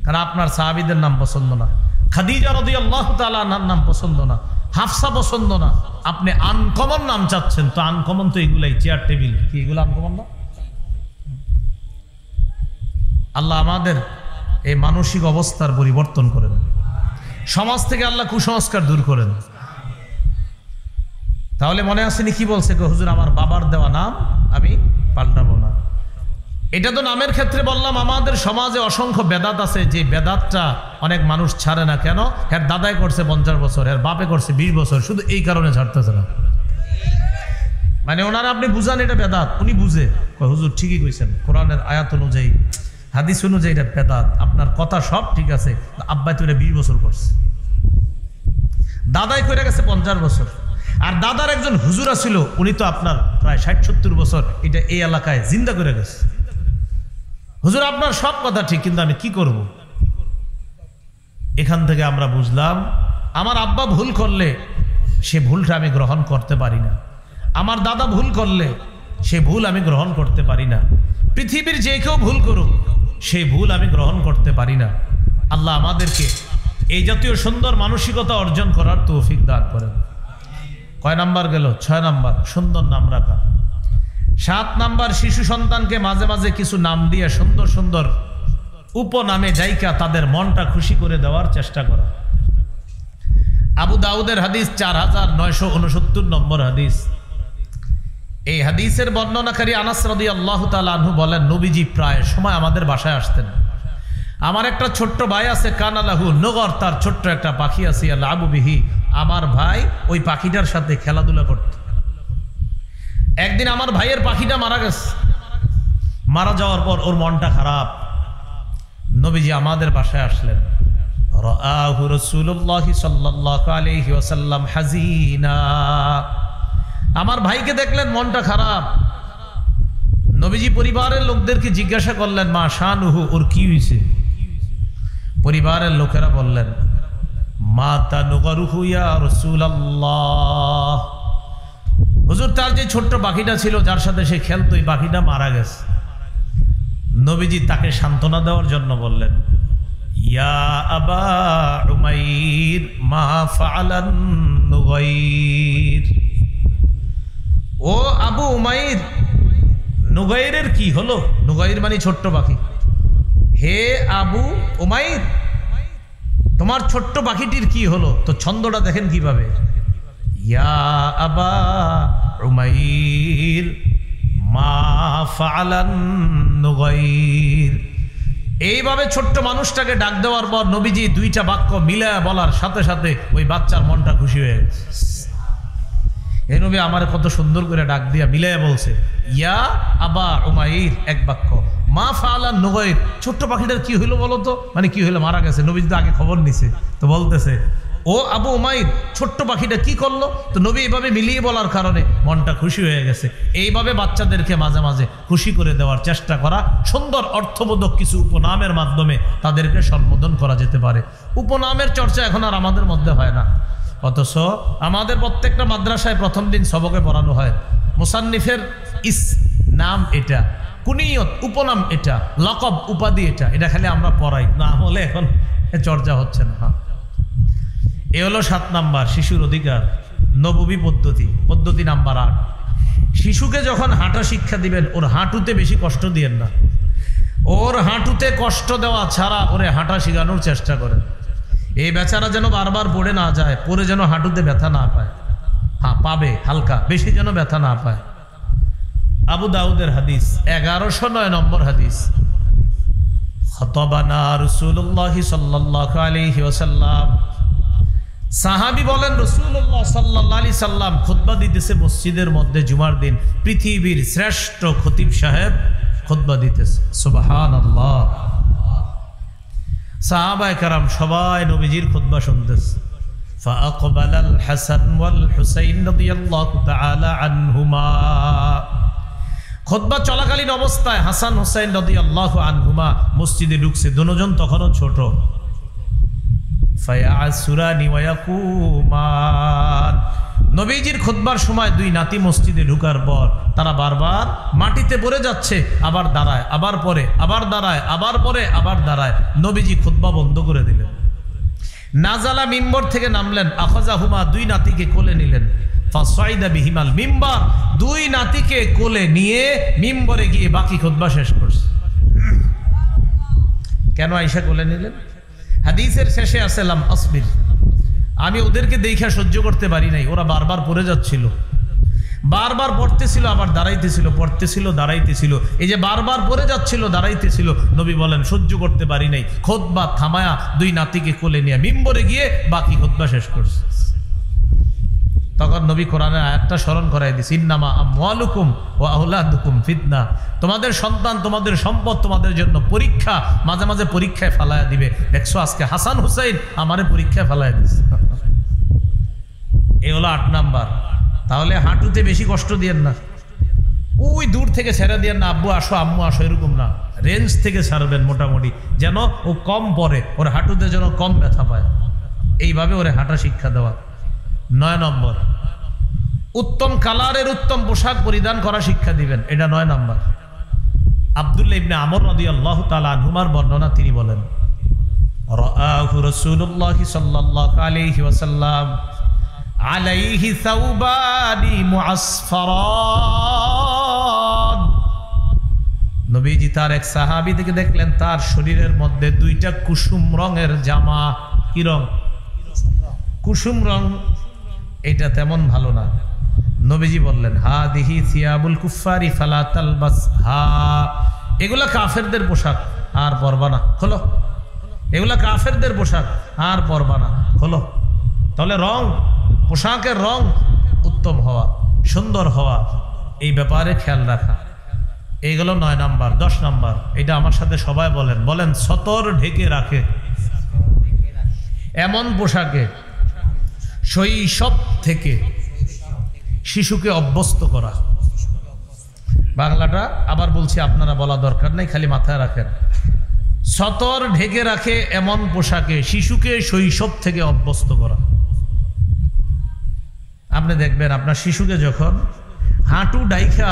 কারণ আপনার সাহাবীদের নাম পছন্দ না। খাদিজা রাদিয়াল্লাহু তাআলা আনহার নাম পছন্দ না, হাফসা পছন্দ না। আপনি আনকমন নাম চাচ্ছেন, তো আনকমন তো এগুলাই, চেয়ার টেবিল, কি এগুলো আনকমন না? আল্লাহ আমাদের এই মানসিক অবস্থার পরিবর্তন করেন, সমাজ থেকে আল্লাহ কুসংস্কার দূর করেন। তাহলে মনে আসেনি কি বলছে? হুজুর আমার বাবার দেওয়া নাম আমি পাল্টাবো না। এটা তো নামের ক্ষেত্রে বললাম। আমাদের সমাজে অসংখ্য বেদাত আছে, যে বেদাতটা অনেক মানুষ ছাড়ে না। কেন? এর দাদাই করছে 50 বছর, এর বাপে করছে 20 বছর, শুধু এই কারণে ছাড়তেছে না। মানে ওনারা আপনি বুঝান এটা বেদাত, উনি বুঝে হুজুর ঠিকই কইছেন, কোরআনের আয়াত অনুযায়ী, হাদিস অনুযায়ী এটা বেদাত। আপনার কথা সব ঠিক আছে, আব্বাই তো এটা 20 বছর করছে, দাদাই করে গেছে 50 বছর। আর দাদার একজন হুজুরা ছিল, উনি তো আপনার প্রায় 60-70 বছর এটা এই এলাকায় জিন্দা করে গেছে। হুজুর আপনার সব কথা ঠিক, কিন্তু আমি কি করব? এখান থেকে আমরা বুঝলাম আমার আব্বা ভুল করলে সে ভুলটা আমি গ্রহণ করতে পারি না, আমার দাদা ভুল করলে সে ভুল আমি গ্রহণ করতে পারি না, পৃথিবীর যে কেউ ভুল করুক সেই ভুল আমি গ্রহণ করতে পারি না। আল্লাহ আমাদেরকে এই জাতীয় সুন্দর মানসিকতা অর্জন করার তৌফিক দান করেন। কয় নাম্বার গেল? 6 নাম্বার, সুন্দর নাম রাখা। 7 নাম্বার, শিশু সন্তানকে মাঝে মাঝে কিছু নাম দিয়ে সুন্দর সুন্দর উপনামে ডাইকা তাদের মনটা খুশি করে দেওয়ার চেষ্টা করা। আবু দাউদের হাদিস 4969 নম্বর হাদিস। এই হাদিসের বর্ণনাকারী আনাস রাদিয়াল্লাহু তাআলা আনহু বলেন, নবীজি প্রায় সময় আমাদের বাসায় আসতেন। আমার একটা ছোট্ট ভাই আছে, কানালাহু নগর, তার ছোট্ট একটা পাখি আছে, লাবু বিহি, আমার ভাই ওই পাখিটার সাথে খেলাধুলা করত। একদিন আমার ভাইয়ের পাখিটা মারা গেছে। মারা যাওয়ার পর ওর মনটা খারাপ। নবীজি আমাদের বাসায় আসলেন। রাআহু রাসূলুল্লাহি সাল্লাল্লাহু আলাইহি ওয়াসাল্লাম হাজিনা, আমার ভাইকে দেখলেন মনটা খারাপ। নবীজি পরিবারের লোকদেরকে জিজ্ঞাসা করলেন, মা শানুহু, ওর কি হয়েছে? পরিবারের লোকেরা বললেন, মাতা নুগরুহু ইয়া রাসূলুল্লাহ, হুজুর তার যে ছোট্ট পাখিটা ছিল যার সাথে সে খেলতো, এই পাখিটা মারা গেছে। নবীজি তাকে সান্ত্বনা দেওয়ার জন্য বললেন, ইয়া আবা উমাইর মা ফাআলান নুগাইর, ও আবু উমাইর, নুগাইরের কি হলো? নুগাইর মানে ছোট্ট পাখি। হে আবু উমাইর, তোমার ছোট্ট পাখিটির কি হলো? তো ছন্দটা দেখেন কিভাবে, ইয়া আবা উমাইর মা ফাআলান নুগাইর। এইভাবে ছোট্ট মানুষটাকে ডাক দেওয়ার পর নবীজি দুইটা বাক্য মিলায়া বলার সাথে সাথে ওই বাচ্চার মনটা খুশি হয়ে গেছে। এই নবী আমার কত সুন্দর করে ডাক দিয়া মিলায়া বলছে, ইয়া আবা উমাইর এক বাক্য, মা ফাআলান নুগাইর, ছোট্ট পাখিটার কি হইলো বলো তো? মানে কি হইলো? মারা গেছে। নবীজি তো আগে খবর নিছে, তো বলতেছে, ও আবু উমাইর, ছোট্ট পাখিটা কি করলো? তো নবী এইভাবে মিলিয়ে বলার কারণে মনটা খুশি হয়ে গেছে। এইভাবে বাচ্চাদেরকে মাঝে মাঝে খুশি করে দেওয়ার চেষ্টা করা, সুন্দর অর্থবোধক কিছু উপনামের মাধ্যমে তাদেরকে সম্বোধন করা যেতে পারে। উপনামের চর্চা এখন আর আমাদের মধ্যে হয় না, অথচ আমাদের প্রত্যেকটা মাদ্রাসায় প্রথম দিন সবকে পড়ানো হয় মুসান্নিফের নাম এটা, কুনিয়ত উপনাম এটা, লকব উপাধি এটা, এটা খালি আমরা পড়াই, না হলে এখন চর্চা হচ্ছে না। এ হলো 7 নাম্বার, শিশুর অধিকার, নববী পদ্ধতি নাম্বার 8। শিশুকে যখন হাঁটা শিক্ষা দিবেন, ওর হাঁটুতে বেশি কষ্ট দিয়েন না। ওর হাঁটুতে কষ্ট দেওয়া ছাড়া ওরে হাঁটা শেখানোর চেষ্টা করেন। এই বেচারা যেন বারবার পড়ে না যায়, পড়ে যেন হাঁটুতে ব্যথা না পায়। হ্যাঁ, পাবে হালকা, বেশি যেন ব্যথা না পায়। আবু দাউদের হাদিস 1109 নম্বর হাদিস। খতবানা রাসূলুল্লাহি সাল্লাল্লাহু আলাইহি ওয়াসাল্লাম, সাহাবী বলেন রাসূলুল্লাহ সাল্লাল্লাহু আলাইহি সাল্লাম খুতবা দিতেছে মসজিদের মধ্যে জুমার দিন। পৃথিবীর শ্রেষ্ঠ খতিব সাহেব খুতবা দিতেছে, সুবহানাল্লাহ। সাহাবায়ে কেরাম সবাই নবীজির খুতবা শুনতেছে। ফাআকবালাল হাসান ওয়াল হুসাইন রাদিয়াল্লাহু তাআলা আনহুমা, খুতবা চলাকালীন অবস্থায় হাসান হুসাইন রাদিয়াল্লাহু আনহুমা মসজিদে ঢুকছে। দুজন তখনও ছোট। ফায়াসুরানি ওয়া ইয়াকুমান, নবীজির খুতবার সময় দুই নাতি মসজিদে ঢুকার পর তারা বারবার মাটিতে পড়ে যাচ্ছে, আবার দাঁড়ায়, আবার পরে, আবার দাঁড়ায়, আবার পরে, আবার দাঁড়ায়। নবীজি খুতবা বন্ধ করে দিলেন। নাজালা, মিম্বর থেকে নামলেন। আখাযাহুমা, দুই নাতিকে কোলে নিলেন। ফাসাইদা বিহিমাল মিম্বার, দুই নাতিকে কোলে নিয়ে মিম্বরে গিয়ে বাকি খুতবা শেষ করছে। কেন আয়েশা কোলে নিলেন? হাদিসের শেষে আছে লাম আসবির, আমি ওদেরকে দেখে সহ্য করতে পারি নাই। ওরা বারবার পড়ে যাচ্ছিল, বারবার পড়তেছিল, আবার দাঁড়াইতেছিল, পড়তেছিল, দাঁড়াইতেছিল। এই যে বারবার পড়ে যাচ্ছিল, দাঁড়াইতেছিল, নবী বলেন সহ্য করতে পারি নাই। খুতবা থামায়া দুই নাতিকে কোলে নিয়ে মিম্বরে গিয়ে বাকি খুতবা শেষ করছে। তখন নবী কোরআনের আয়াতটা স্মরণ করাই দিছে, ইন্নামা আমওয়ালুকুম ওয়া আওলাদুকুম ফিতনা, তোমাদের সন্তান, তোমাদের সম্পদ তোমাদের জন্য পরীক্ষা। মাঝে মাঝে পরীক্ষায় ফালায়া দিবে। দেখছো আজকে হাসান হুসাইন আমারে পরীক্ষায় ফালায়া দিছে। এই হলো 8 নাম্বার। তাহলে হাঁটুতে বেশি কষ্ট দিয়েন না, ওই দূর থেকে ছেড়ে দিয়েন না, আব্বু আসো আম্মু আসো, এরকম না। রেঞ্জ থেকে ছাড়বেন মোটামুটি, যেন ও কম পড়ে, ওর হাঁটুতে যেন কম ব্যথা পায়। এইভাবে ওরে হাঁটা শিক্ষা দেওয়া। 9 নম্বর, উত্তম কালারের উত্তম পোশাক পরিধান করা শিক্ষা দিবেন। এটা 9 নাম্বার। আব্দুল্লাহ ইবনে আমর রাদিয়াল্লাহু তাআলা আনহুমার বর্ণনা, তিনি বলেন, রাআহু রাসূলুল্লাহি সাল্লাল্লাহু আলাইহি ওয়াসাল্লাম আলাইহি সাওবানি মুআসফারান, নবীজি তার এক সাহাবী থেকে দেখলেন তার শরীরের মধ্যে দুইটা কুসুম রঙের জামা। কি রং? কুসুম রং। এটা তেমন ভালো না। নবীজি বললেন, হাদিহি সিয়াবুল কুফারি ফালা তালবাসহা, এগুলা কাফেরদের পোশাক, আর পরবা না, খোলো। এগুলা কাফেরদের পোশাক, আর পরবা না, খোলো। তাহলে রং, পোশাকের রং উত্তম হওয়া, সুন্দর হওয়া, এই ব্যাপারে খেয়াল রাখা। এইগুলো 9 নাম্বার। 10 নাম্বার, এটা আমার সাথে সবাই বলেন, বলেন সতর ঢেকে রাখে এমন পোশাকে শৈশব থেকে শিশুকে অভ্যস্ত করা। বাংলাটা আবার বলছি, আপনারা বলা দরকার নেই, খালি মাথায় রাখেন। সতর ঢেকে রাখে এমন পোশাকে শিশুকে শৈশব থেকে অভ্যস্ত করা। আপনি দেখবেন আপনার শিশুকে যখন হাঁটু ডাইখা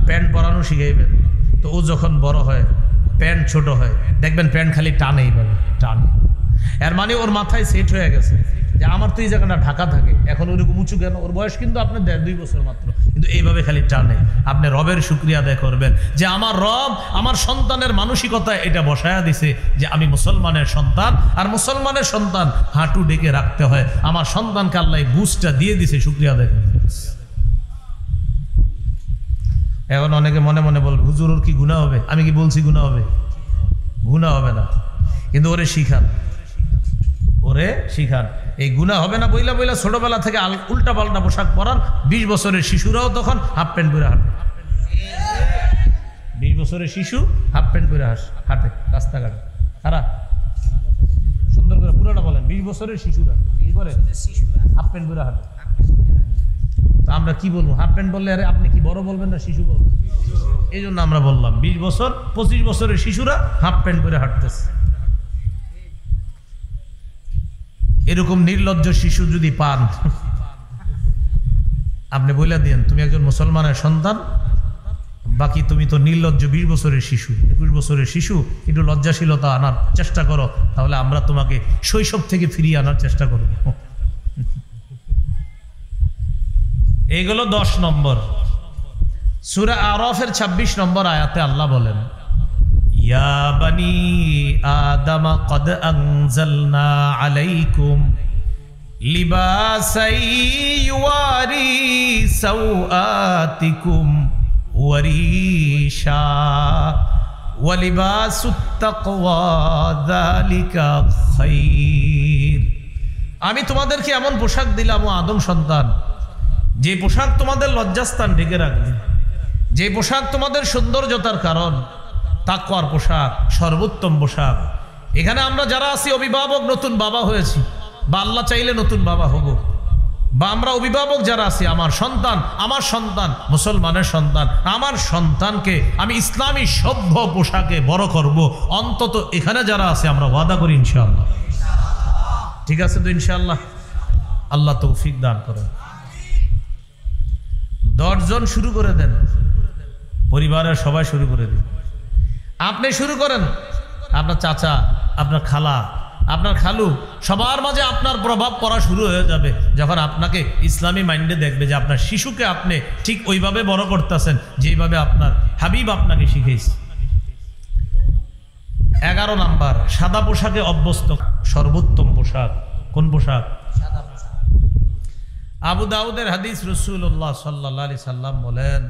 প্যান্ট পরানো শিখাইবেন, তো ও যখন বড় হয়, প্যান্ট ছোট হয়, দেখবেন প্যান্ট খালি টানেই পাবে, টানে। এর মানে ওর মাথায় সেট হয়ে গেছে যে আমার তো এই জায়গাটা ঢাকা থাকে, এখন ওইরকম উঁচু কেন? ওর বয়স কিন্তু আপনার 1.5-2 বছর মাত্র, কিন্তু এইভাবে খালি টানে। আপনি রবের শুকরিয়া আদায় করবেন যে আমার রব আমার সন্তানের মানসিকতায় এটা বসায়া দিছে যে আমি মুসলমানের সন্তান, আর মুসলমানের সন্তান হাঁটু ডেকে রাখতে হয়। আমার সন্তানকে আল্লাহ বুঝটা দিয়ে দিছে, শুকরিয়া আদায় করবেন। এখন অনেকে মনে মনে বলবে, হুজুর ওর কি গুনাহ হবে? আমি কি বলছি গুনাহ হবে? গুনাহ হবে না, কিন্তু ওরে শিখান, ওরে শিখান। এই গুনাহ হবে না বইলা বইলা ছোটবেলা থেকে উল্টা পাল্টা পোশাক পরান। 20 বছরের শিশুরাও তখন হাফ প্যান্ট পরে হাঁটে। 20 বছরের শিশু হাফ প্যান্ট পরে হাঁটে রাস্তাঘাটে। হারা সুন্দর করে পুরোটা বলেন। 20 বছরের শিশুরা কি করে? হাফ প্যান্ট পরে হাঁটে। তো আমরা কি বলবো? হাফ প্যান্ট বললে আরে আপনি কি বড় বলবেন না শিশু বলবেন? এই জন্য আমরা বললাম 20 বছর 25 বছরের শিশুরা হাফ প্যান্ট পরে হাঁটতেছে। এরকম নির্লজ্জ শিশু যদি পান, আপনি বলে দিন তুমি একজন মুসলমানের সন্তান, বাকি তুমি তো নির্লজ্জ 20 বছরের শিশু, 21 বছরের শিশু। একটু লজ্জাশীলতা আনার চেষ্টা করো, তাহলে আমরা তোমাকে শৈশব থেকে ফিরিয়ে আনার চেষ্টা করব। এইগুলো 10 নম্বর। সূরা আরাফের 26 নম্বর আয়াতে আল্লাহ বলেন, ইয়া বানি আদম কদ আনজালনা আলাইকুম লিবাসাই ইউয়ারি সাওআতিকুম ওয়ারিশা ওয়া লিবাসুত তাকওয়া যালিকা খায়র। আমি তোমাদেরকে এমন পোশাক দিলাম ও আদম সন্তান, যে পোশাক তোমাদের লজ্জাস্থান ঢেকে রাখবে, যে পোশাক তোমাদের সৌন্দর্যতার কারণ, তাকওয়ার পোশাক, সর্বোত্তম পোশাক। এখানে আমরা যারা আছি অভিভাবক, নতুন বাবা হয়েছি, বা আল্লাহ চাইলে নতুন বাবা হব, বা আমরা অভিভাবক যারা আছি, আমার সন্তান মুসলমানের সন্তান, আমার সন্তানকে আমি ইসলামী সভ্য পোশাকে বড় করব। অন্তত এখানে যারা আছে আমরা ওয়াদা করি ইনশাআল্লাহ। ঠিক আছে তো ইনশাআল্লাহ? আল্লাহ তৌফিক দান করেন। 10 জন শুরু করে দেন, পরিবারের সবাই শুরু করে দিন। আপনি শুরু করেন, আপনার চাচা, আপনার খালা, আপনার খালু, সবার মাঝে আপনার প্রভাব পড়া শুরু হয়ে যাবে যখন আপনাকে ইসলামী মাইন্ডে দেখবে যে আপনার শিশুকে আপনি ঠিক ওইভাবে বড় করতেছেন যেভাবে আপনার হাবিব আপনাকে শিখিয়েছে। 11 নাম্বার, সাদা পোশাকে অভ্যস্ত। সর্বোত্তম পোশাক কোন পোশাক? সাদা পোশাক। আবু দাউদের হাদিস, রাসূলুল্লাহ সাল্লাল্লাহু আলাইহি সাল্লাম বলেন,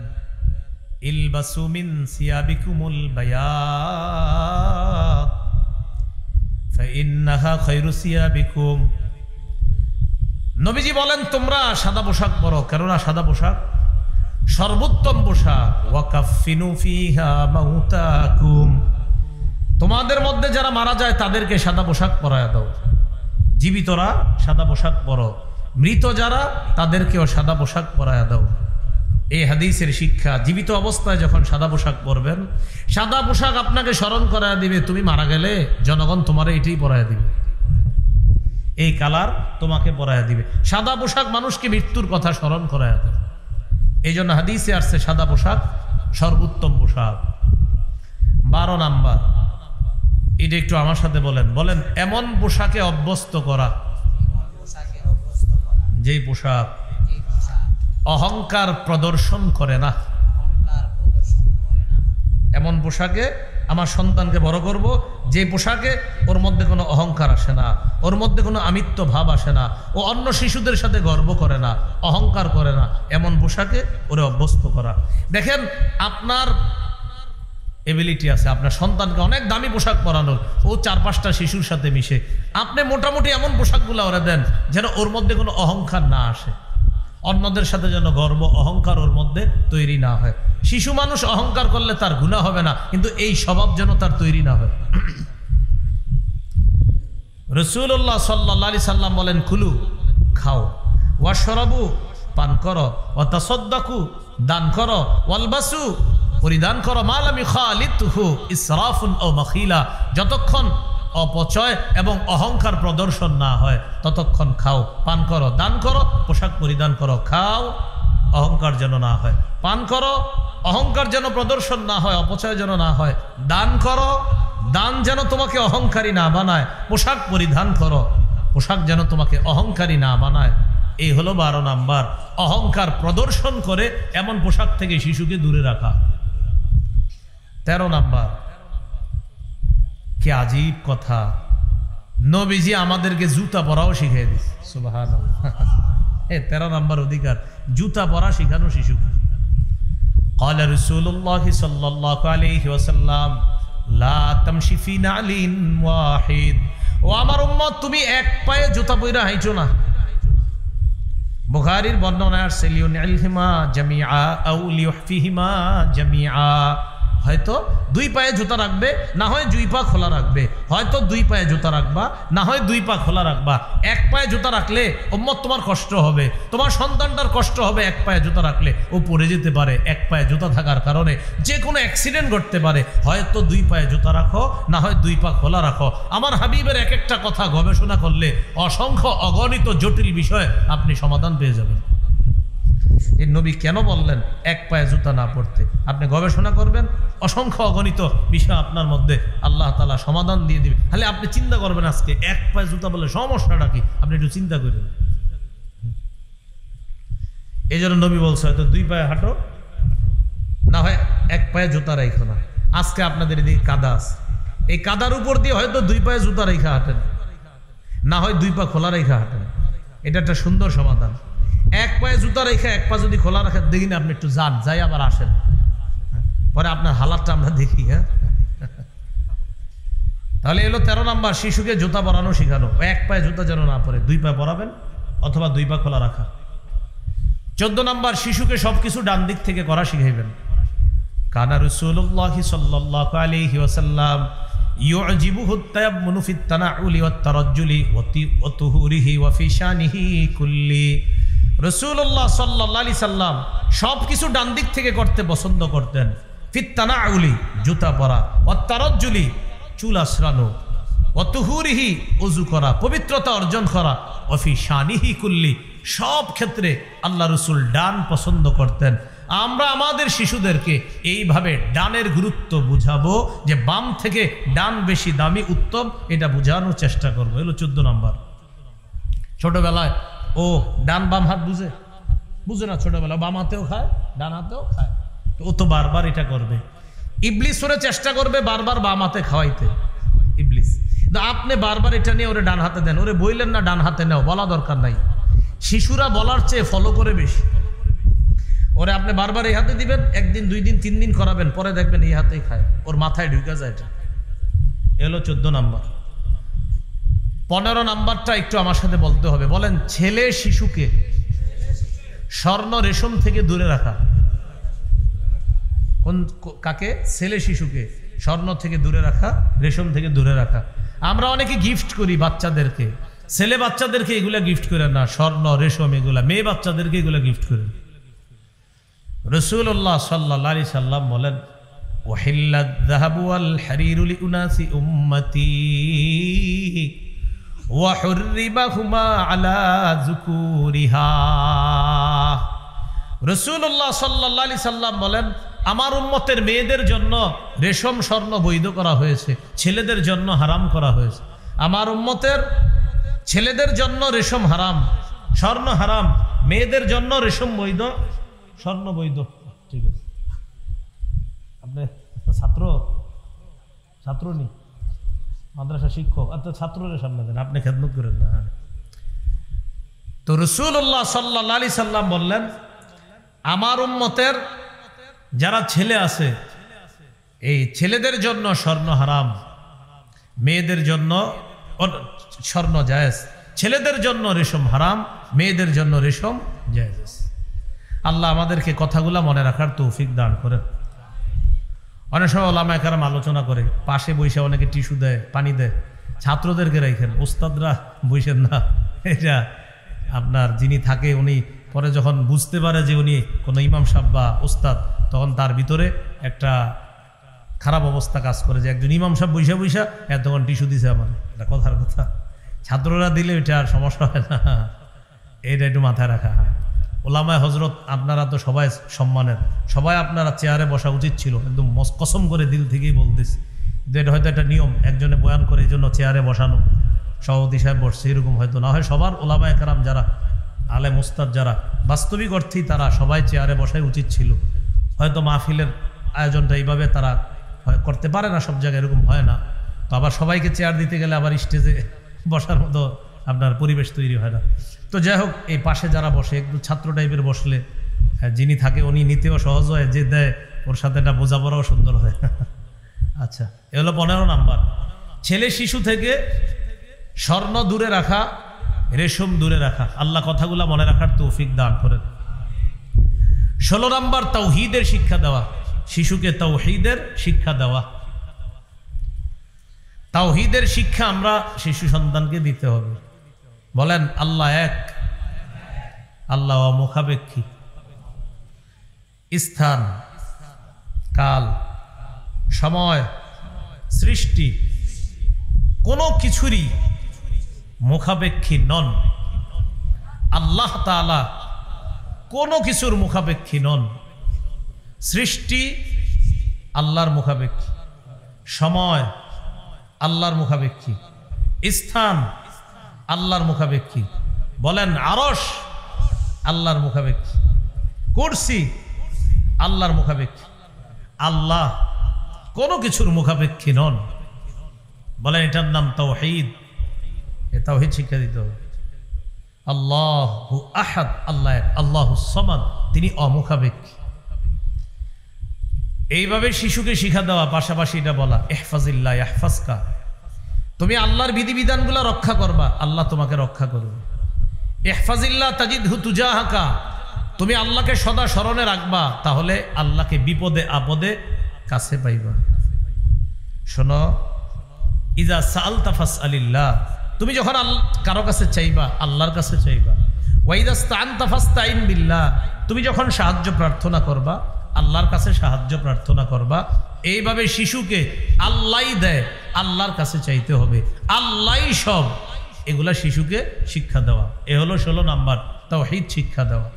ইলবাসু মিন সিয়াবিকুমুল বায়াদ ফাইন্নাহা খায়রু সিয়াবিকুম। নবীজি বলেন তোমরা সাদা পোশাক পরো, কেননা সাদা পোশাক সর্বোত্তম পোশাক। ওয়া কাফিনু ফিহা মাউতাকুম, তোমাদের মধ্যে যারা মারা যায় তাদেরকে সাদা পোশাক পরায় দাও। জীবিতরা সাদা পোশাক পরো, মৃত যারা তাদেরকেও সাদা পোশাক পরায় দাও। এই হাদিসের শিক্ষা, জীবিত অবস্থায় যখন সাদা পোশাক পরবেন, সাদা পোশাক আপনাকে স্মরণ করায় দিবে তুমি মারা গেলে জনগণ তোমার এটাই পরায় দিবে, এই কালার তোমাকে পরায় দিবে। সাদা পোশাক মানুষকে মৃত্যুর কথা স্মরণ করায় দেবে। এই জন্য হাদিসে আসছে সাদা পোশাক সর্বোত্তম পোশাক। 12 নাম্বার, এটা একটু আমার সাথে বলেন, বলেন এমন পোশাকে অভ্যস্ত করা যেই পোশাক অহংকার প্রদর্শন করে না। এমন পোশাকে আমার সন্তানকে বড় করব যে পোশাকে ওর মধ্যে কোনো অহংকার আসে না, ওর মধ্যে কোনো আমিত্ব ভাব আসে না, ও অন্য শিশুদের সাথে গর্ব করে না, অহংকার করে না, এমন পোশাকে ওরে অভ্যস্ত করা। দেখেন আপনার এবিলিটি আছে আপনার সন্তানকে অনেক দামি পোশাক পরানোর, ও 4-5টা শিশুর সাথে মিশে, আপনি মোটামুটি এমন পোশাকগুলো ওরা দেন যেন ওর মধ্যে কোনো অহংকার না আসে, অন্যদের সাথে যেন গর্ব অহংকার ওর মধ্যে তৈরি না হয়। শিশু মানুষ অহংকার করলে তার গুনাহ হবে না, কিন্তু এই স্বভাব যেন তার তৈরি না হয়। রাসূলুল্লাহ সাল্লাল্লাহু আলাইহি সাল্লাম বলেন, কুলু খাও, ওয়াশরাবু পান করো, ওয়া তাসাদ্দাকু দান করো, ওয়ালবাসু পরিধান করো, মা লাম ইখালিতুহু ইসরাফুন আও মাখিলা, যতক্ষণ অপচয় এবং অহংকার প্রদর্শন না হয় ততক্ষণ খাও, পান করো, দান করো, পোশাক পরিধান করো। খাও, অহংকার যেন না হয়, পান করো, অহংকার যেন প্রদর্শন না হয়, অপচয় যেন না হয়, দান করো, দান যেন তোমাকে অহংকারী না বানায়, পোশাক পরিধান করো, পোশাক যেন তোমাকে অহংকারী না বানায়। এই হলো 12 নাম্বার, অহংকার প্রদর্শন করে এমন পোশাক থেকে শিশুকে দূরে রাখা। 13 নাম্বার, কি আজীব কথা, নবীজি আমাদেরকে জুতা পরাও শিখিয়ে দিয়েছে। সুবহানাল্লাহ, 13 নাম্বার অধিকার, জুতা পরা শিখানো শিশুকে। قال رسول الله صلى الله عليه وسلم لا تمشي في نعل واحد, ও আমার উম্মত তুমি এক পায়ে জুতা পয়রা হাইছো না। বুখারীর বর্ণনায় আসছে লিউনিলহিমা জামিআ আও লিউহফিহিমা জামিআ, হয়তো 2 পায়ে জুতা রাখবে, না হয় 2 পা খোলা রাখবে, হয়তো 2 পায়ে জুতা রাখবা, না হয় 2 পা খোলা রাখবা। এক পায়ে জুতা রাখলে উম্মত তোমার কষ্ট হবে, তোমার সন্তানটার কষ্ট হবে। এক পায়ে জুতা রাখলে ও পড়ে যেতে পারে, এক পায়ে জুতা থাকার কারণে যে কোনো অ্যাক্সিডেন্ট ঘটতে পারে। হয়তো 2 পায়ে জুতা রাখো, না হয় 2 পা খোলা রাখো। আমার হাবিবের এক একটা কথা গবেষণা করলে অসংখ্য অগণিত জটিল বিষয় আপনি সমাধান পেয়ে যাবেন। এই নবী কেন বললেন এক পায়ে জুতা না পড়তে, আপনি গবেষণা করবেন, অসংখ্য অগণিত বিষয় আপনার মধ্যে আল্লাহ তাআলা সমাধান দিয়ে দিবে। তাহলে আপনি চিন্তা করবেন আজকে এক পায়ে জুতা বলে সমস্যাটা কি, আপনি একটু চিন্তা করবেন। এই জন্য নবী বলছে হয়তো 2 পায়ে হাঁটো, না হয় এক পায়ে জুতা রাখো না। আজকে আপনাদের এদিকে কাদা আছে, এই কাদার উপর দিয়ে হয়তো 2 পায়ে জুতা রেখা হাঁটেন, না হয় 2 পা খোলা রেখা হাঁটেন। এটা একটা সুন্দর সমাধান। এক পায়ে জুতা রেখে এক পা যদি খোলা রাখেন, দেখি না আপনি একটু যান, যাই আবার আসেন, পরে আপনার হালাতটা আমরা দেখি। হ্যাঁ, তাহলে এলো 13 নাম্বার, শিশুকে জুতা পরানো শিখানো। এক পায়ে জুতা যেন না পরে, 2 পা পরাবেন অথবা 2 পা খোলা রাখা। 14 নাম্বার, শিশুকে সবকিছু ডান দিক থেকে করা শিখাইবেন। কানা রাসূলুল্লাহ সাল্লাল্লাহু আলাইহি ওয়াসাল্লাম ইউজিবুহু তায়াম্মুনু ফিত তানাউলি ওয়াত তারাজ্জুলি ওয়া তুহুরিহি ওয়া ফি শানিহি কুল্লি। রাসূলুল্লাহ সাল্লাল্লাহু আলাইহি সাল্লাম সবকিছু ডান দিক থেকে করতে পছন্দ করতেন। ফিত তানাউলি জুতা পরা, ওয়াত তারাজ্জুলি চুল আঁচড়ানো, ওয়া তুহুরিহি ওযু করা, পবিত্রতা অর্জন করা, ওয়া ফি শানিহি কুল্লি সব ক্ষেত্রে আল্লাহ রাসূল ডান পছন্দ করতেন। আমরা আমাদের শিশুদেরকে এইভাবে ডানের গুরুত্ব বুঝাবো, যে বাম থেকে ডান বেশি দামি উত্তম, এটা বোঝানোর চেষ্টা করবো। এলো 14 নাম্বার। ছোটবেলায় ও ডান বাম হাত বুঝে না, ছোটবেলা বাম হাতেও খায় ডান হাতেও খায়, তো ও তো বারবার এটা করবে। ইবলিস ওরে চেষ্টা করবে বারবার বাম হাতে খাওয়াইতে, ইবলিস। আপনি বারবার এটা নিয়ে ওরে ডান হাতে দেন, ওরে বইলেন না ডান হাতে নেও, বলা দরকার নাই। শিশুরা বলার চেয়ে ফলো করে বেশি। ওরে আপনি বারবার এই হাতে দিবেন, 1 দিন 2 দিন 3 দিন করাবেন, পরে দেখবেন এই হাতেই খায়, ওর মাথায় ঢুকে যায়। এটা এলো 14 নাম্বার। 15 নাম্বারটা একটু আমার সাথে বলতে হবে, বলেন। ছেলে শিশুকে স্বর্ণ রেশম থেকে দূরে রাখা। কাকে? ছেলে শিশুকে স্বর্ণ থেকে দূরে রাখা, রেশম থেকে দূরে রাখা। আমরা অনেকে গিফট করি বাচ্চাদেরকে, ছেলে বাচ্চাদেরকে এগুলা গিফট করে না, স্বর্ণ রেশম এগুলা। মেয়ে বাচ্চাদেরকে এগুলা গিফট করেন। রাসূলুল্লাহ সাল্লাল্লাহু আলাইহি সাল্লাম বলেন, ওয়াহিল্লাত যাহাবু ওয়াল হারিরু লিউনাসি উম্মতি ওয়া হুররিমাহুমা আলা যুকুরিহা। রাসূলুল্লাহ সাল্লাল্লাহু আলাইহি সাল্লাম বলেন, আমার উম্মতের মেয়েদের জন্য রেশম স্বর্ণ বৈধ করা হয়েছে, ছেলেদের জন্য হারাম করা হয়েছে। আমার উম্মতের ছেলেদের জন্য রেশম হারাম, স্বর্ণ হারাম, মেয়েদের জন্য রেশম বৈধ, স্বর্ণ বৈধ। ঠিক আছে, আপনি ছাত্র ছাত্র নি মাদ্রাসা শিক্ষক, আর তো ছাত্রের সামনে দেন, আপনি খেদমত করেন না। তো রাসূলুল্লাহ সাল্লাল্লাহু আলাইহি সাল্লাম বললেন, আমার উম্মতের যারা ছেলে আছে এই ছেলেদের জন্য স্বর্ণ হারাম, মেয়েদের জন্য স্বর্ণ জায়েজ, ছেলেদের জন্য রেশম হারাম, মেয়েদের জন্য রেশম জায়েজ। আল্লাহ আমাদেরকে কথাগুলো মনে রাখার তৌফিক দান করেন। অনেক সময় ওলামায়ে কেরাম আলোচনা করে, পাশে বসে অনেকে টিস্যু দেয়, পানি দেয়, ছাত্রদেরকে রাখেন, ওস্তাদরা বসেন না। এটা আপনার যিনি থাকে উনি পরে যখন বুঝতে পারে যে উনি কোনো ইমাম সাহেব বা ওস্তাদ, তখন তার ভিতরে একটা খারাপ অবস্থা কাজ করে যে একজন ইমাম সাহেব বৈশা বৈশা এতক্ষণ টিস্যু দিছে আমার। এটা কথার কথা, ছাত্ররা দিলে এটা আর সমস্যা হয় না, এটা একটু মাথায় রাখা। ওলামায়ে হজরত আপনারা তো সবাই সম্মানের, সবাই আপনারা চেয়ারে বসা উচিত ছিল, একদম কসম করে দিল থেকেই বলতেছি। কিন্তু এটা হয়তো একটা নিয়ম, একজনে বয়ান করে এই জন্য চেয়ারে বসানো, সভাপতি সাহেব বসছে এরকম হয়তো না হয়। সবার ওলামায়ে কেরাম যারা আলেম উস্তাদ যারা বাস্তবিক অর্থেই তারা সবাই চেয়ারে বসাই উচিত ছিল। হয়তো মাহফিলের আয়োজনটা এইভাবে তারা করতে পারে না, সব জায়গায় এরকম হয় না। তো আবার সবাইকে চেয়ার দিতে গেলে আবার স্টেজে বসার মতো আপনার পরিবেশ তৈরি হয় না। তো যাই হোক, এই পাশে যারা বসে একটু ছাত্র টাইপের বসলে যিনি থাকে উনি নিতেও সহজ হয়, যে দেয় ওর সাথে একটা বোঝাপড়াও সুন্দর হয়। আচ্ছা, এ হলো 15 নাম্বার, ছেলে শিশু থেকে স্বর্ণ দূরে রাখা, রেশম দূরে রাখা। আল্লাহ কথাগুলা মনে রাখার তৌফিক দান করেন। 16 নাম্বার, তাওহীদের শিক্ষা দেওয়া, শিশুকে তাওহীদের শিক্ষা দেওয়া। তাওহীদের শিক্ষা আমরা শিশু সন্তানকে দিতে হবে। বলেন আল্লাহ এক, আল্লাহ অমুখাপেক্ষী, স্থান কাল সময় সৃষ্টি কোনো কিছুরই মুখাপেক্ষী নন। আল্লাহ তাআলা কোনো কিছুর মুখাপেক্ষী নন। সৃষ্টি আল্লাহর মুখাপেক্ষী, সময় আল্লাহর মুখাপেক্ষী, স্থান আল্লাহর মুখাপেক্ষী। বলেন আরশ আল্লাহর মুখাপেক্ষী, কুরসি আল্লাহর মুখাপেক্ষী। আল্লাহ কোনো কিছুর মুখাপেক্ষী নন। বলেন এটার নাম তাওহীদ। এ তাওহীদ শিক্ষা দিতে হবে। আল্লাহু আহাদ, আল্লাহ এক, আল্লাহু সামাদ, তিনি অমুখাপেক্ষী। এইভাবে শিশুকে শিক্ষা দেওয়া, পাশাপাশি এটা বলা ইহফাজিল্লাহ ইয়াহফাজকা, তুমি আল্লাহর বিধিবিধানগুলো রক্ষা করবা, আল্লাহ তোমাকে রক্ষা করবে। ইহফাজিল্লাহ তাজিদহু তুজাহাকা, তুমি আল্লাহকে সদা স্মরণে রাখবা, তাহলে আল্লাহকে বিপদে আপদে কাছে পাইবা। শোনো, ইজা সাআলতা ফাসআলিল্লাহ, তুমি যখন কারো কাছে চাইবা আল্লাহর কাছে চাইবা। ওয়া ইজা ইসতাআনতা ফাসতাইন বিল্লাহ, তুমি যখন সাহায্য প্রার্থনা করবা আল্লাহর কাছে সাহায্য প্রার্থনা করবা। এইভাবে শিশুকে আল্লাহই দেয়, আল্লাহর কাছে চাইতে হবে, আল্লাহই সব। এগুলা শিশুকে শিক্ষা দেওয়া। এ হলো 16 নাম্বার, তাওহীদ শিক্ষা দেওয়া।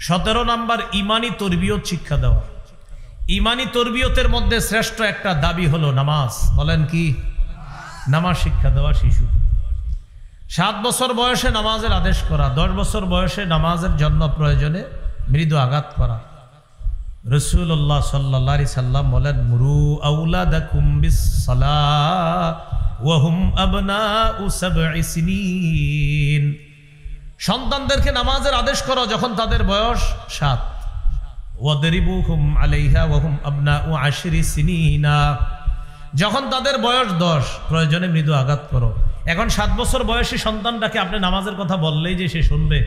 17 নাম্বার, ঈমানি তরবিয়ত শিক্ষা দেওয়া। ঈমানি তরবিয়তের মধ্যে শ্রেষ্ঠ একটা দাবি হলো নামাজ। বলেন কি? নামাজ শিক্ষা দেওয়া শিশু। 7 বছর বয়সে নামাজের আদেশ করা, 10 বছর বয়সে নামাজের জন্য প্রয়োজনে মৃদু আঘাত করা। রাসূলুল্লাহ সাল্লাল্লাহু আলাইহি সাল্লাম বলেন, মুরু আওলাদাকুম বিস-সালাহ ওয়া হুম আবনাউ 7 সিনিন, সন্তানদেরকে নামাজের আদেশ করো যখন তাদের বয়স 7। ওয়াদরিবুহুম আলাইহা ওয়া হুম আবনাউ 10 সিনিনা, যখন তাদের বয়স 10 প্রয়োজনে মৃদু আঘাত করো। এখন 7 বছর বয়সী সন্তানটাকে আপনি নামাজের কথা বললেই যে সে শুনবে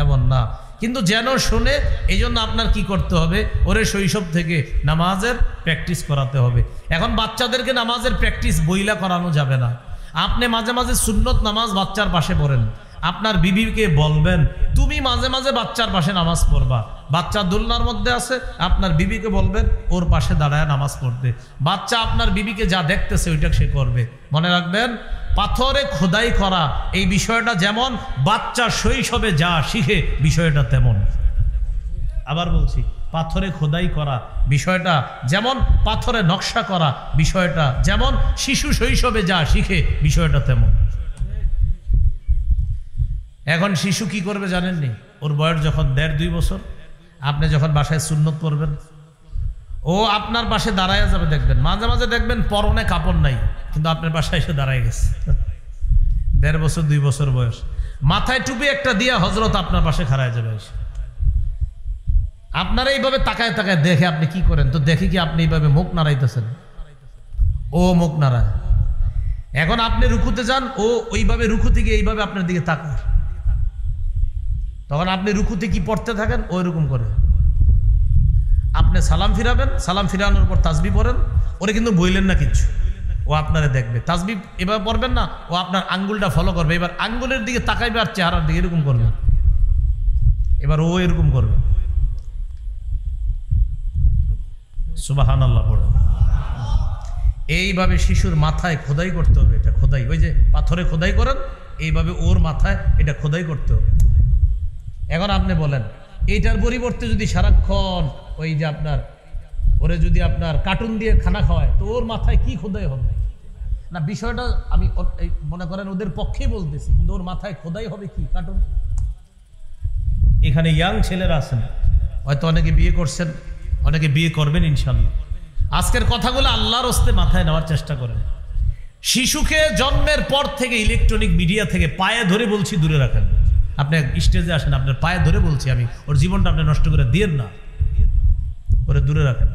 এমন না, কিন্তু যেন শুনে এই জন্য আপনার কি করতে হবে, ওরে শৈশব থেকে নামাজের প্র্যাকটিস করাতে হবে। এখন বাচ্চাদেরকে নামাজের প্র্যাকটিস বইলা করানো যাবে না। আপনি মাঝে মাঝে সুন্নত নামাজ বাচ্চার পাশে পড়েন, আপনার বিবিকে বলবেন তুমি মাঝে মাঝে বাচ্চার পাশে নামাজ পড়বা। বাচ্চা দোলনার মধ্যে আছে, আপনার বিবিকে বলবেন ওর পাশে দাঁড়ায় নামাজ পড়তে। বাচ্চা আপনার বিবিকে যা দেখতেছে ওইটা সে করবে। মনে রাখবেন, পাথরে খোদাই করা এই বিষয়টা যেমন বাচ্চা শৈশবে যা শিখে বিষয়টা তেমন। আবার বলছি, পাথরে খোদাই করা বিষয়টা যেমন, পাথরে নকশা করা বিষয়টা যেমন, শিশু শৈশবে যা শিখে বিষয়টা তেমন। এখন শিশু কি করবে জানেননি? ওর বয়স যখন 1.5-2 বছর, আপনি যখন বাসায় সুন্নত পড়বেন, ও আপনার পাশে দাঁড়ায় যাবে, দেখবেন মাঝে মাঝে দেখবেন পরনে কাপড় নাই, কিন্তু আপনার পাশে এসে দাঁড়ায় গেছে। 1.5 বছর 2 বছর বয়স, মাথায় টুপি একটা দিয়া হজরত আপনার পাশে খাড়ায় যাবে। আপনারা এইভাবে তাকায় তাকায় দেখে আপনি কি করেন? তো দেখি কি আপনি এইভাবে মুখ নাড়াইতেছেন, ও মুখ নাড়ায়। এখন আপনি রুকুতে যান, ও ওইভাবে রুকুতে গিয়ে এইভাবে আপনার দিকে তাকায়, তখন আপনি রুকুতে কি পড়তে থাকেন ওই রকম করে। আপনি সালাম ফিরাবেন, সালাম ফিরানোর পর তাসবিহ পড়েন, ওরে কিন্তু বইলেন না কিচ্ছু, ও আপনারা দেখবে। তাসবিহ এভাবে পড়বেন না, ও আপনার আঙ্গুলটা ফলো করবে, এবার আঙ্গুলের দিকে তাকাইবে আর চেহারার দিকে এরকম করবে, এবার ও এরকম করবে। সুবহানাল্লাহ পড়ে। এইভাবে শিশুর মাথায় খোদাই করতে হবে, এটা খোদাই, ওই যে পাথরে খোদাই করেন এইভাবে ওর মাথায় এটা খোদাই করতে হবে। এখন আপনি বলেন এইটার পরিবর্তে যদি সারাক্ষণ ওই যে আপনার ওরে যদি আপনার কার্টুন দিয়ে খানা খাওয়ায়, তো ওর মাথায় কি খোদাই হবে না? বিষয়টা আমি মনে করেন ওদের পক্ষেই বলতেছি, কিন্তু ওর মাথায় খোদাই হবে কি? কার্টুন। এখানে ইয়াং ছেলেরা আছেন, হয়তো অনেকে বিয়ে করছেন, অনেকে বিয়ে করবেন ইনশাল্লাহ। আজকের কথাগুলো আল্লাহর হস্তে মাথায় নেওয়ার চেষ্টা করেন। শিশুকে জন্মের পর থেকে ইলেকট্রনিক মিডিয়া থেকে পায়ে ধরে বলছি দূরে রাখেন। আপনি স্টেজে আসেন, আপনার পায়ে ধরে বলছি আমি, ওর জীবনটা আপনি নষ্ট করে দিয়েন না, ওরে দূরে রাখেন।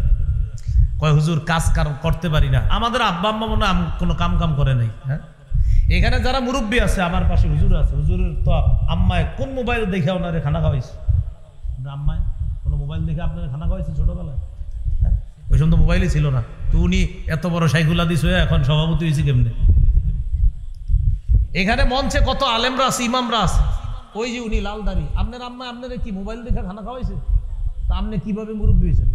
কয় হুজুর কাজ করতে পারি না। আমাদের আব্বা আম্মা মনে হয় কোনো কাম করে নাই। হ্যাঁ, এখানে যারা মুরব্বী আছে, আমার পাশে হুজুর আছে, হুজুরের তো আম্মায় কোন মোবাইল দেখে ওনারে খানা খাওয়াইছে? আম্মায় কোনো মোবাইল দেখে আপনারা খানা খাওয়াইছে ছোটবেলায়? হ্যাঁ, ওই সময় তো মোবাইলই ছিল না। তো উনি এত বড় সাইকুল হাদিস হয়ে এখন সভাপতি হয়েছে কেমনে? এখানে মঞ্চে কত আলেমরা আছে, ইমামরা আছে, ওই যে উনি লাল দাড়ি, আপনার আম্মা আপনারা কি মোবাইল দেখে খানা খাওয়াইছে? তা আপনি কিভাবে মুরব্বী হয়েছেন?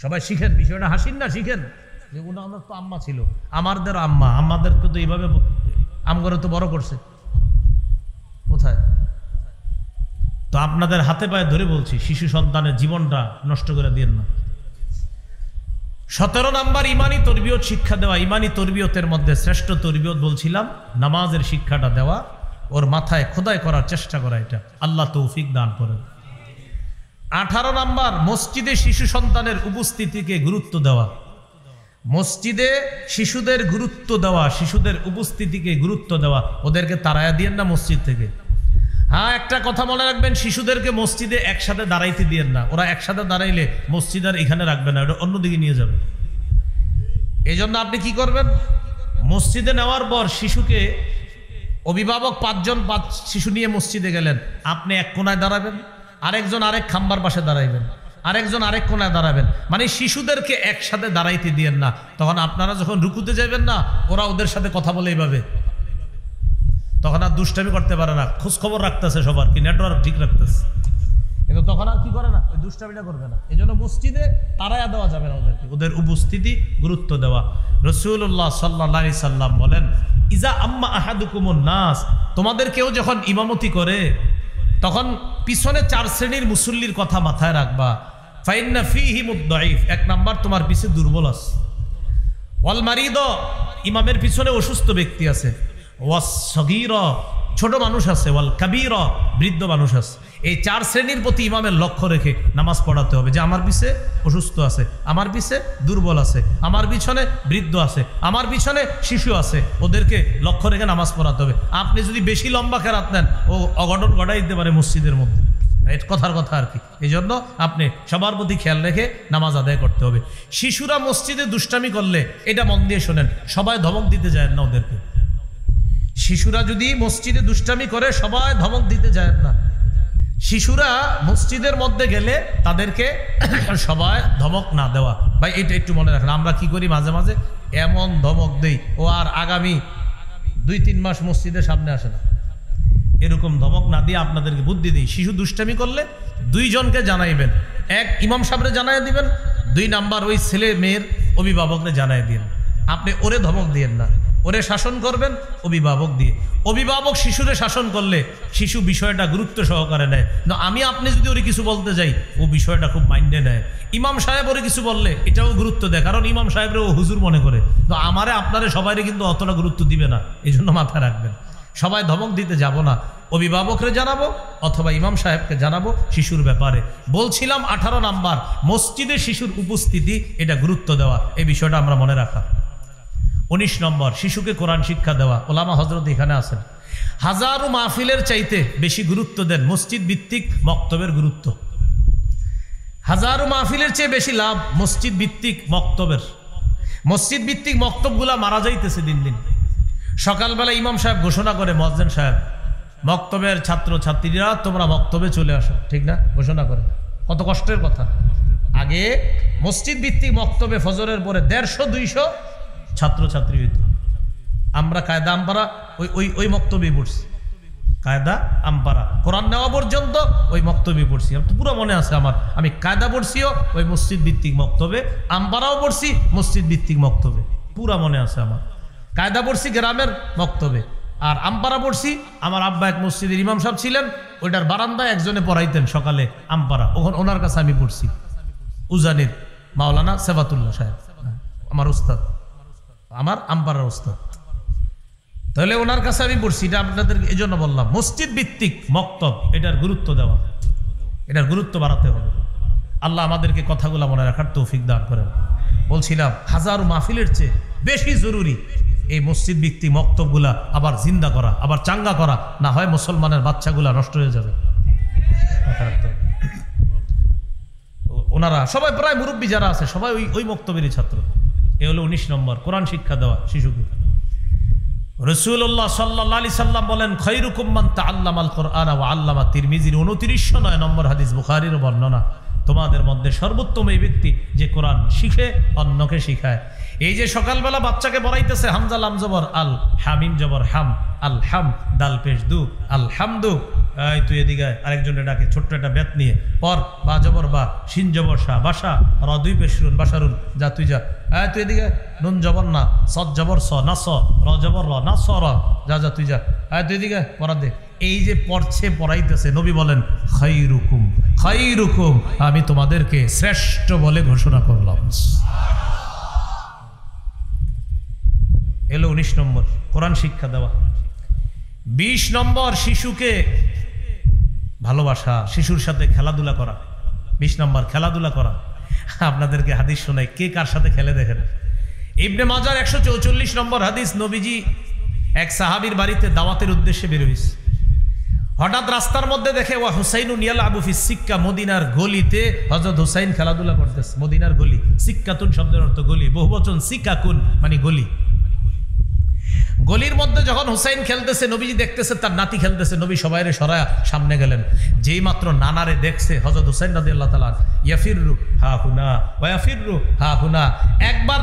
সবাই শিখেন, বিষয়টা হাসিন না, শিখেন যে ওনার তো আম্মা ছিল, আমাদের আম্মা, আমাদেরকে তো এইভাবে আমগরে তো বড় করছে। কোথায়? তো আপনাদের হাতে পায়ে ধরে বলছি, শিশু সন্তানের জীবনটা নষ্ট করে দিয়েন না। 17 নাম্বার ইমানি তরবিয়ত শিক্ষা দেওয়া। ইমানি তরবিয়তের মধ্যে শ্রেষ্ঠ তরবিয়ত বলছিলাম নামাজের শিক্ষাটা দেওয়া, ওর মাথায় খোদাই করার চেষ্টা করা, এটা আল্লাহ তৌফিক দান করেন। 18 নাম্বার মসজিদে শিশু সন্তানের উপস্থিতিকে গুরুত্ব দেওয়া। মসজিদে শিশুদের গুরুত্ব দেওয়া, শিশুদের উপস্থিতিকে গুরুত্ব দেওয়া, ওদেরকে তাড়ায়া দিয়েন না মসজিদ থেকে। হ্যাঁ, একটা কথা মনে রাখবেন, শিশুদেরকে মসজিদে একসাথে দাঁড়াইতে দিয়েন না। ওরা একসাথে দাঁড়াইলে মসজিদ আর এখানে রাখবে না, ওটা অন্যদিকে নিয়ে যাবে। এই জন্য আপনি কি করবেন? মসজিদে নেওয়ার পর শিশুকে, অভিভাবক 5 জন শিশু নিয়ে মসজিদে গেলেন, আপনি এক কোনায় দাঁড়াবেন, আরেকজন আরেক খাম্বার পাশে দাঁড়াইবেন, আরেকজন আরেক কোনায় দাঁড়াবেন। মানে শিশুদেরকে একসাথে দাঁড়াইতে দিয়েন না। তখন আপনারা যখন রুকুতে যাবেন না, ওরা ওদের সাথে কথা বলে এইভাবে, তখন আর দুষ্টামি করতে পারে না, খোঁজখবর রাখতেছে সবার, কি নেটওয়ার্ক ঠিক রাখতেছে, কিন্তু তখন আর কি করে না, ওই দুষ্টামিটা করবে না। এই জন্য মসজিদে তাড়ায়া দেওয়া যাবে না ওদেরকে, ওদের উপস্থিতি গুরুত্ব দেওয়া। রাসূলুল্লাহ সাল্লাল্লাহু আলাইহি সাল্লাম বলেন, ইজা আম্মা আহাদুকুমুন নাস, তোমাদের কেউ যখন ইমামতি করে, তখন পিছনে 4 শ্রেণীর মুসল্লির কথা মাথায় রাখবা। ফাইন্না ফীহিমুদ দাঈফ, 1 নাম্বার তোমার পিছে দুর্বল আছে। ওয়াল মারিদ, ইমামের পিছনে অসুস্থ ব্যক্তি আছে। ওয়াস সগীরা, ছোট মানুষ আছে। ওয়াল কাবীরা, বৃদ্ধ মানুষ আছে। এই 4 শ্রেণীর প্রতি ইমামের লক্ষ্য রেখে নামাজ পড়াতে হবে, যে আমার পিছে অসুস্থ আছে, আমার পিছে দুর্বল আছে, আমার পিছনে বৃদ্ধ আছে, আমার পিছনে শিশু আছে, ওদেরকে লক্ষ্য রেখে নামাজ পড়াতে হবে। আপনি যদি বেশি লম্বা কেরাত নেন, ও অঘটন ঘটাই দিতে পারে মসজিদের মধ্যে, কথার কথা আর কি। এই জন্য আপনি সবার প্রতি খেয়াল রেখে নামাজ আদায় করতে হবে। শিশুরা মসজিদে দুষ্টামি করলে, এটা মন দিয়ে শোনেন, সবাই ধমক দিতে যায় না ওদেরকে। শিশুরা যদি মসজিদে দুষ্টামি করে, সবাই ধমক দিতে যায় না। শিশুরা মসজিদের মধ্যে গেলে তাদেরকে সবাই ধমক না দেওয়া। ভাই এটা একটু মনে রাখেন, আমরা কি করি মাঝে মাঝে এমন ধমক দেই, ও আর আগামী 2-3 মাস মসজিদের সামনে আসে না। এরকম ধমক না দিয়ে আপনাদেরকে বুদ্ধি দিই, শিশু দুষ্টামি করলে 2 জনকে জানাইবেন। 1 ইমাম সাহেবরে জানাই দিবেন, 2 নাম্বার ওই ছেলে মেয়ের অভিভাবকরে জানাই দিন। আপনি ওরে ধমক দিয়েন না, ওরে শাসন করবেন অভিভাবক দিয়ে। অভিভাবক শিশুরে শাসন করলে শিশু বিষয়টা গুরুত্ব সহকারে নেয়। না আমি আপনি যদি ওরে কিছু বলতে যাই, ও বিষয়টা খুব মাইন্ডে নেয়। ইমাম সাহেব ওরে কিছু বললে এটাও গুরুত্ব দেয়, কারণ ইমাম সাহেবরে ও হুজুর মনে করে। তো আমারে আপনারে সবাইরে কিন্তু অতটা গুরুত্ব দিবে না, এই জন্য মাথায় রাখবেন। সবাই ধমক দিতে যাব না। অভিভাবকরে জানাবো অথবা ইমাম সাহেবকে জানাবো শিশুর ব্যাপারে। বলছিলাম 18 নাম্বার, মসজিদে শিশুর উপস্থিতি, এটা গুরুত্ব দেওয়া, এই বিষয়টা আমরা মনে রাখা। 19 নম্বর, শিশুকে কোরআন শিক্ষা দেওয়া। ওলামা হযরত এখানে আছেন, হাজারো মাহফিলের চাইতে বেশি গুরুত্ব দেন মসজিদ ভিত্তিক মক্তবের গুরুত্ব। হাজারো মাহফিলের চেয়ে বেশি লাভ মসজিদ ভিত্তিক মক্তবের। মসজিদ ভিত্তিক মক্তবগুলা মারা যাইতেছে দিন দিন। সকালবেলা ইমাম সাহেব ঘোষণা করে, মুয়াজ্জিন সাহেব, মক্তবের ছাত্র ছাত্রীরা তোমরা মক্তবে চলে আসো, ঠিক না? ঘোষণা করে, কত কষ্টের কথা। আগে মসজিদ ভিত্তিক মক্তবে ফজরের পরে 150-200 ছাত্র ছাত্রী হইত। আমরা কায়দা আমপারা ওই মক্তবে পড়ছি, কায়দা আমপারা কোরআন নেওয়া পর্যন্ত ওই মক্তবে পড়ছি। আমার তো পুরো মনে আছে আমার, আমি কায়দা পড়ছিও ওই মসজিদ ভিত্তিক মক্তবে, আমপারাও পড়ছি মসজিদ ভিত্তিক মক্তবে, পুরা মনে আছে আমার। কায়দা পড়ছি গ্রামের মক্তবে, আর আমপারা পড়ছি আমার আব্বা এক মসজিদের ইমাম সাহেব ছিলেন, ওইটার বারান্দায় একজনে পড়াইতেন সকালে আমপারা, ওনার কাছে আমি পড়ছি। উজানির মাওলানা সেবাতুল্লাহ সাহেব আমার উস্তাদ, আমার আমপারার উস্তাদ। তাহলে ওনার কাছে আমি পড়ছি, এটা আপনাদের এই জন্য বললাম মসজিদ ভিত্তিক মক্তব, এটার গুরুত্ব দেওয়া, এটার গুরুত্ব বাড়াতে হবে। আল্লাহ আমাদেরকে কথাগুলো মনে রাখার তৌফিক দান করেন। বলছিলাম হাজারো মাহফিলের চেয়ে বেশি জরুরি এই মসজিদ ভিত্তিক মক্তবগুলা আবার জিন্দা করা, আবার চাঙ্গা করা, না হয় মুসলমানের বাচ্চাগুলা নষ্ট হয়ে যাবে। ওনারা সবাই প্রায় মুরব্বী যারা আছে সবাই ওই মক্তবেরই ছাত্র। এ হলো 19 নম্বর, কোরআন শিক্ষা দেওয়া শিশুকে। রাসূলুল্লাহ সাল্লাল্লাহু আলাইহি সাল্লাম বলেন, খায়রুকুম মান তাআল্লামাল কুরআনা ওয়া আল্লামা। তিরমিজির 2909 নম্বর হাদিস, বুখারীর বর্ণনা। তোমাদের মধ্যে সর্বোত্তম এই ব্যক্তি যে কোরআন শিখে অন্যকে শিখায়। এই যে সকালবেলা বাচ্চাকে পড়াইতেছে, হামজা লাম জবর আল, হামিম জবর হাম, আল হাম, দাল পেশ দু, আলহামদু। এই তুই এদিকে, আরেকজনের ডাকে ছোট্ট একটা বেত নিয়ে পর, বা জবর বা, শিন জবর শাহ, বাসা, র দুই পেশরুন, বাসারুন, যা তুই যা। তুই এদিকে, নুন জবর না, সদ জবর স, না স, র জবর র, না স র, যা যা তুই যা। তুই এদিকে পড়া দে। এই যে পড়ছে পড়াইতেছে, নবী বলেন, খায়রুকুম খায়রুকুম, আমি তোমাদেরকে শ্রেষ্ঠ বলে ঘোষণা করলাম। এলো 19 নম্বর, কোরআন শিক্ষা দেওয়া। 20 নম্বর, শিশুকে ভালোবাসা, শিশুর সাথে খেলাধুলা করা। 20 নম্বর, খেলাধুলা করা। আপনাদেরকে হাদিস শোনাই, কে কার সাথে খেলে দেখেন। ইবনে মাজার 144 নম্বর হাদিস, নবীজি এক সাহাবীর বাড়িতে দাওয়াতের উদ্দেশ্যে বের হইছে। হঠাৎ রাস্তার মধ্যে দেখে, ওয়া হুসাইনুন ইয়ালআবু ফিস সিক্কা, মদিনার গলিতে হযরত হুসাইন খেলাধুলা করতেছে। মদিনার গলি, সিক্কাতুন শব্দের অর্থ গলি, বহুবচন সিকাকুন মানে গলি। গলির মধ্যে যখন হুসাইন খেলতেছে, নবীজি দেখতেছে তার নাতি খেলতেছে, নবী সবাইরে সরায়া সামনে গেলেন। যেই মাত্র নানারে দেখছে হযরত হুসাইন রাদিয়াল্লাহু তাআলা, ইয়াফিরু হা হুনা ওয়া ইয়াফিরু হা হুনা। একবার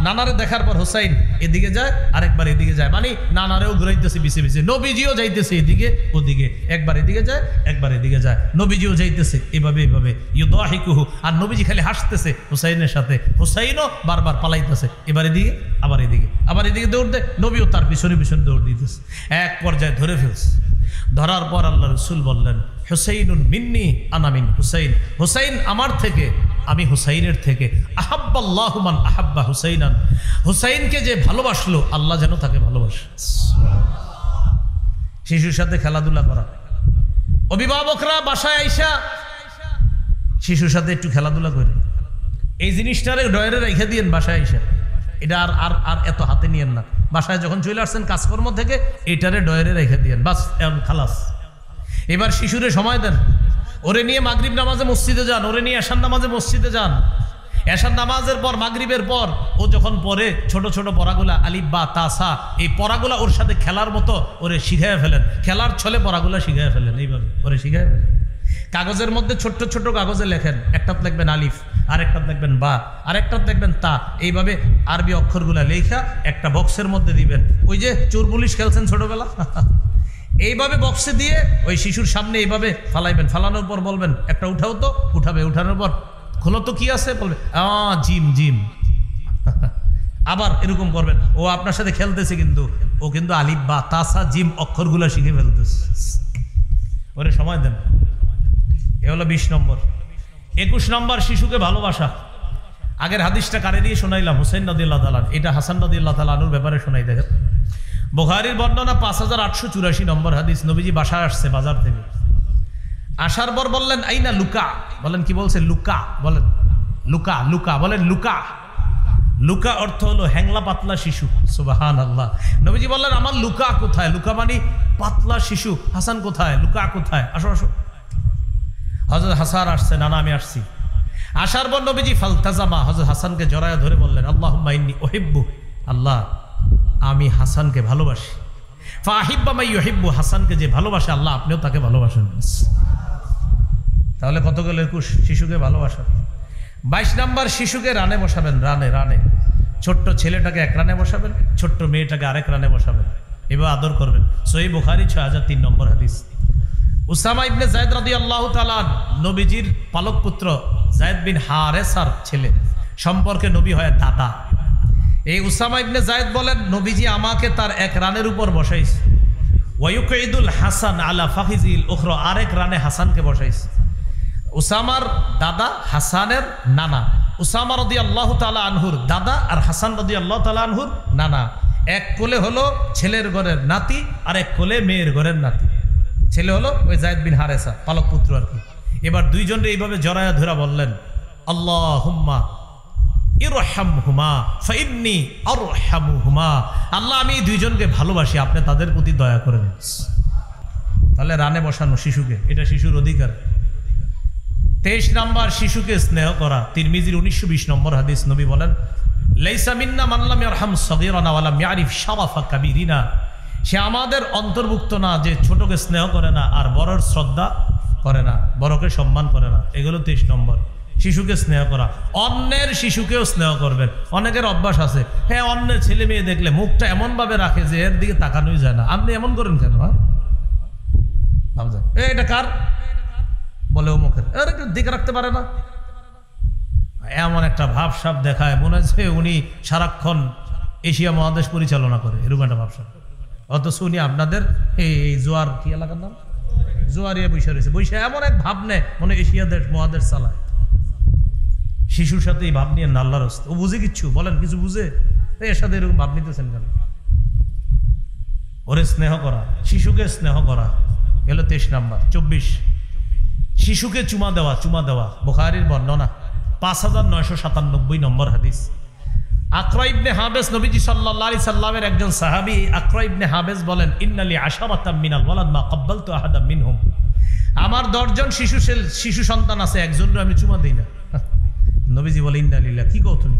নানারে দেখার পর হুসাইন এদিকে যায়, আরেকবার এদিকে যায়, মানে নানারেও ঘুরাইতেছে পিছে পিছে, নবীজিও যাইতেছে এদিকে ওদিকে, একবার এদিকে যায় একবার এদিকে যায়, নবীজিও যাইতেছে এভাবে এভাবে, ইউদাহিকুহু, আর নবীজি খালি হাসতেছে হুসাইনের সাথে, হুসাইনও বারবার পালাইতেছে, এবার এদিকে আবার এদিকে, আবার এদিকে দৌড় দেয়, নবীও তার পিছনে পিছনে দৌড় দিতেছে। এক পর্যায়ে ধরে ফেলছে। ধরার পর আল্লাহ রাসূল বললেন, হুসাইনুন মিন্নি আনা মিন হুসাইন, হুসাইন আমার থেকে, আমি হুসাইনের থেকে। আহাব্বাল্লাহু মান আহাব্বা হুসাইনান, হুসাইনকে যে ভালোবাসলো আল্লাহ যেন তাকে ভালোবাসে। শিশুর সাথে খেলাধুলা করা। অভিভাবকরা বাসায় আইসা শিশুর সাথে একটু খেলাধুলা করে, এই জিনিসটারে ডয়ারে রেখে দিয়েন বাসায় আইসা। এটা আর এত হাতে নিয়েন না। বাসায় যখন চলে আসছেন কাজকর্ম থেকে, এটারে ডয়ারে রেখে দিয়েন, বাস এখন খালাস। এবার শিশুরে সময় দেন, ওরে নিয়ে মাগরিব নামাজে মসজিদে যান, ওরে নিয়ে এশার নামাজে মসজিদে যান। এশার নামাজের পর মাগরিবের পর ও যখন পড়ে ছোট ছোট পড়াগুলা, আলিফ বা তাসা, এই পড়াগুলা ওর সাথে খেলার মতো ওরে শিখাইয়া ফেলেন, খেলার ছলে পড়াগুলা শিখাইয়া ফেলেন, এইভাবে ওরে শিখাইয়া ফেলেন। কাগজের মধ্যে ছোট্ট ছোট্ট কাগজে লেখেন, একটাত লিখবেন আলিফ, আরেকটাত লিখবেন বা, আরেকটাত লিখবেন তা, এইভাবে আরবি অক্ষরগুলা লেখা একটা বক্সের মধ্যে দিবেন। ওই যে চোর পুলিশ খেলছেন ছোটবেলা, এইভাবে বক্সে দিয়ে ওই শিশুর সামনে এইভাবে ফালাইবেন। ফালানোর পর বলবেন, একটা উঠাও তো, উঠাবে। উঠানোর পর খোলো তো, কি আছে বলবে, জিম জিম। আবার এরকম করবেন, ও আপনার সাথে খেলতেছে কিন্তু ও কিন্তু আলিফ বা তাসা জিম অক্ষরগুলা শিখে ফেলতেছে। ওরে সময় দেন। এ হলো 20 নম্বর। 21 নম্বর, শিশুকে ভালোবাসা। আগের হাদিসটা কারে দিয়ে শোনাইলাম? হুসাইন রাদিয়াল্লাহু তাআলা। এটা হাসান রাদিয়াল্লাহু তাআলা আনুর ব্যাপারে শোনাই। দেখেন, বুখারীর বর্ণনা 5884 নম্বর হাদিস। নবীজি বাসায় আসছে বাজার থেকে, আসার পর বললেন আইনা লুকা, বলেন কি বলছে? লুকা, বলেন লুকা, লুকা বলেন লুকা। লুকা অর্থ হলো হ্যাংলা পাতলা শিশু। সুবহানাল্লাহ। নবীজি বললেন আমার লুকা কোথায়? লুকা মানে পাতলা শিশু। হাসান কোথায়? লুকা কোথায়? আসো আসো। হযরত হাসান আসছে, নানা আমি আসছি। আসার পর নবীজি ফালতাজামা, হযরত হাসানকে জড়ায় ধরে বললেন আল্লাহুম্মা ইন্নী উহিব্বু, আল্লাহ আমি হাসানকে ভালোবাসি। ফাহিব্বা মাই ইউহিব্বু, হাসানকে যে ভালোবাসে আল্লাহ আপনিও তাকে ভালোবাসেন। তাহলে কত গেল? 21 শিশুকে ভালোবাসা। 22 নাম্বার শিশুকে রানে বসাবেন, রানে রানে। ছোট্ট ছেলেটাকে এক রানে বসাবেন, ছোট্ট মেয়েটাকে আরেক রানে বসাবেন, এভাবে আদর করবেন। সহিহ বুখারী 6003 নম্বর হাদিস। উসামা ইবনে যায়েদ রাদিয়াল্লাহু তাআলা নবীজির পালক পুত্র যায়েদ বিন হারেসার ছেলে, সম্পর্কে নবী হয় দাদা। এই উসামা ইবনে যায়েদ বলেন নবীজি আমাকে তার এক রানের উপর বসাইছে। ওয়ায়ুকঈদুল হাসান আলা ফাখিজিল উখরা, আরেক রানে হাসানকে বসাইছে। উসামার দাদা হাসানের নানা, উসামা রাদিয়াল্লাহু তাআলা আনহুর দাদা আর হাসান রাদিয়াল্লাহু তাআলা আনহুর নানা। এক কোলে হলো ছেলের ঘরের নাতি আর এক কোলে মেয়ের ঘরের নাতি। ছেলে হলো ওই যায়েদ বিন হারেসা, পালক পুত্র আর কি। এবার দুইজনরে এইভাবে জড়ায়া ধরা বললেন আল্লাহুম্মা ইরহামহুমা ফাইন্নী আরহামুহুমা, আল্লাহ আমি এই দুইজনকে ভালোবাসি, আপনি তাদের প্রতি দয়া করেন। তাহলে রানে বসানো শিশুকে, এটা শিশুর অধিকার। 23 নাম্বার শিশুকে স্নেহ করা। তিরমিজির 1920 নম্বর হাদিস। নবী বলেন লাইসা মিন্না মান লাম ইয়ারহাম সগীরানা ওয়া লাম ইয়ারিফ শারাফা কাবীরিনা, সে আমাদের অন্তর্ভুক্ত না যে ছোটকে স্নেহ করে না আর বড়র শ্রদ্ধা করে না, বড়কে সম্মান করে না। এগুলো 23 নম্বর। শিশুকে স্নেহ করা, অন্যের শিশুকেও স্নেহ করবেন। অনেকের অভ্যাস আছে, হ্যাঁ অন্যের ছেলে মেয়ে দেখলে মুখটা এমনভাবে রাখে যে এর দিকে তাকানোই যায় না। আপনি এমন করেন কেন? হ্যাঁ এটা কার বলে মুখের, এর দিকে রাখতে পারে না, এমন একটা ভাবসাব দেখায় মনে হচ্ছে উনি সারাক্ষণ এশিয়া মহাদেশ পরিচালনা করে, এরকম একটা ভাবসাব। অথচ উনি আপনাদের এই জোয়ার কি এলাকার নাম, জোয়ারিয়া বৈশা রয়েছে, বৈশা এমন এক ভাব নেয় মনে এশিয়া দেশ মহাদেশ চালায়। শিশুর সাথে এই ভাব নিয়ে আল্লাহর রাস্তা, ও বুঝে কিচ্ছু? বলেন কিছু বুঝে? এর সাথে এরকম ভাব নিতেছেন কেন? ওরে স্নেহ করা, শিশুকে স্নেহ করা এলো 23 নাম্বার। 24 শিশুকে চুমা দেওয়া, চুমা দেওয়া। বুখারীর বর্ণনা 5997 নম্বর হাদিস। আকরা ইবনে হাবেস, নবীজি সাল্লাল্লাহু আলাইহি সাল্লামের একজন সাহাবী আকরা ইবনে হাবেস বলেন ইন্নালি আশারাতাম মিনাল ওয়ালাদ মা ক্বাব্বালতু আহাদাম মিনহুম, আমার 10 জন শিশু সন্তান আছে, একজনও আমি চুমা দেই না। নবীজি বলে ইন্না লিল্লাহ, কি কও তুমি?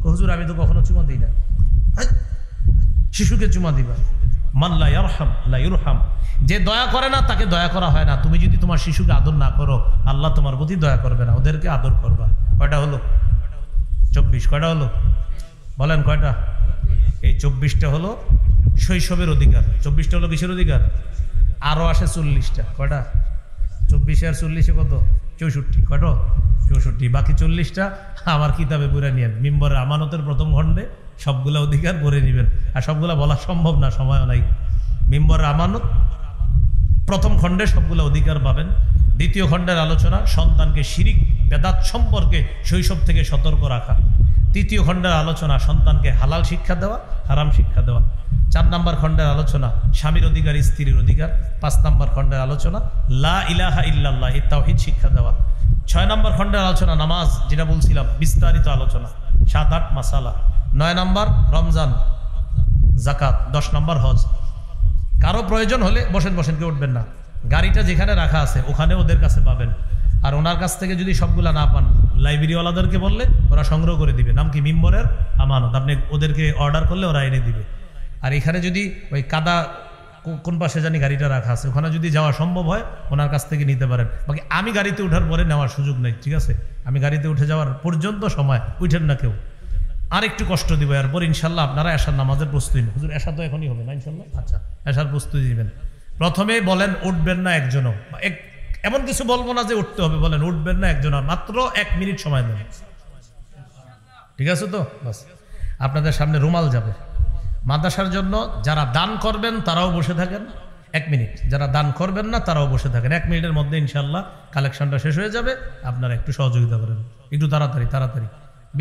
হুজুর আমি তো কখনো চুমা দেই না। শিশুকে চুমা দিবা। মান লা ইয়ারহাম লা ইউরহাম, যে দয়া করে না তাকে দয়া করা হয় না। তুমি যদি তোমার শিশুকে আদর না করো আল্লাহ তোমার প্রতি দয়া করবে না, ওদেরকে আদর করবা। কয়টা হলো? 24। কয়টা হলো বলেন? কয়টা? এই 24টা হলো শৈশবের অধিকার। 24টা হলো কিসের অধিকার? আরো আসে 40টা। কয়টা? 24 আর 40 কত? 64। কয়টা? 64। বাকি 40টা আমার কিতাবে পড়ে নিয়েন, মিম্বরের আমানতের প্রথম খণ্ডে সবগুলা অধিকার পড়ে নেবেন। আর সবগুলা বলা সম্ভব না, সময় নাই। মিম্বরের আমানত প্রথম খণ্ডে সবগুলা অধিকার পাবেন। দ্বিতীয় খণ্ডের আলোচনা সন্তানকে শিরিক বেদাত সম্পর্কে শৈশব থেকে সতর্ক রাখা। তৃতীয় খণ্ডের আলোচনা সন্তানকে হালাল শিক্ষা দেওয়া, হারাম শিক্ষা দেওয়া। 4 নম্বর খণ্ডের আলোচনা স্বামীর অধিকার, স্ত্রীর অধিকার। 5 নম্বর খণ্ডের আলোচনা লা ইলাহা ইল্লাল্লাহ, এই তাওহীদ শিক্ষা দেওয়া। 6 নম্বর খণ্ডের আলোচনা নামাজ, যেটা বলছিলাম বিস্তারিত আলোচনা, 7-8 মাসালা। 9 নম্বর রমজান, যাকাত। 10 নম্বর হজ। কারো প্রয়োজন হলে বসেন, কেউ উঠবেন না। গাড়িটা যেখানে রাখা আছে ওখানে ওদের কাছে পাবেন। আর ওনার কাছ থেকে যদি সবগুলা না পান লাইব্রেরিওয়ালাদেরকে বললে ওরা সংগ্রহ করে দিবে। নাম কি? মিম্বরের আমানত। আপনি ওদেরকে অর্ডার করলে ওরা এনে দিবে। আর এখানে যদি ওই কাদা কোন পাশে জানি গাড়িটা রাখা আছে, ওখানে যদি যাওয়া সম্ভব হয় ওনার কাছ থেকে নিতে পারেন। বাকি আমি গাড়িতে ওঠার পরে নেওয়ার সুযোগ নেই, ঠিক আছে? আমি গাড়িতে উঠে যাওয়ার পর্যন্ত সময় উঠেন না কেউ। আর একটু কষ্ট দিব, এরপর ইনশাল্লাহ আপনারা এশার নামাজের প্রস্তুতি নেন। হুজুর এশা তো এখনই হবে না ইনশাল্লাহ? আচ্ছা, এশার প্রস্তুতি নেবেন। প্রথমেই বলেন উঠবেন না একজনও, এমন কিছু বলবো না যে উঠতে হবে, বলেন উঠবেন না একজনও, মাত্র 1 মিনিট সময় দেন, ঠিক আছে তো? বাস আপনাদের সামনে রুমাল যাবে মাদ্রাসার জন্য। যারা দান করবেন তারাও বসে থাকেন 1 মিনিট, যারা দান করবেন না তারাও বসে থাকেন। 1 মিনিটের মধ্যে ইনশাল্লাহ কালেকশনটা শেষ হয়ে যাবে। আপনারা একটু সহযোগিতা করেন, একটু তাড়াতাড়ি।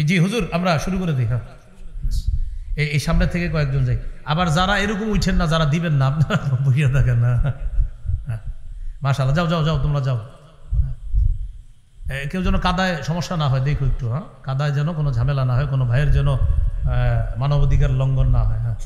জি হুজুর আমরা শুরু করে দিই। হ্যাঁ, এই সামনে থেকে কয়েকজন যাই। আবার যারা এরকম উঠছেন না, যারা দিবেন না, আপনারা বুঝিয়ে থাকেন না। মাশাআল্লাহ, যাও যাও যাও, তোমরা যাও। কেউ যেন কাদায় সমস্যা না হয় দেখো একটু, হ্যাঁ, কাদায় যেন কোনো ঝামেলা না হয়, কোনো ভাইয়ের যেন মানবাধিকার লঙ্ঘন না হয়। হ্যাঁ।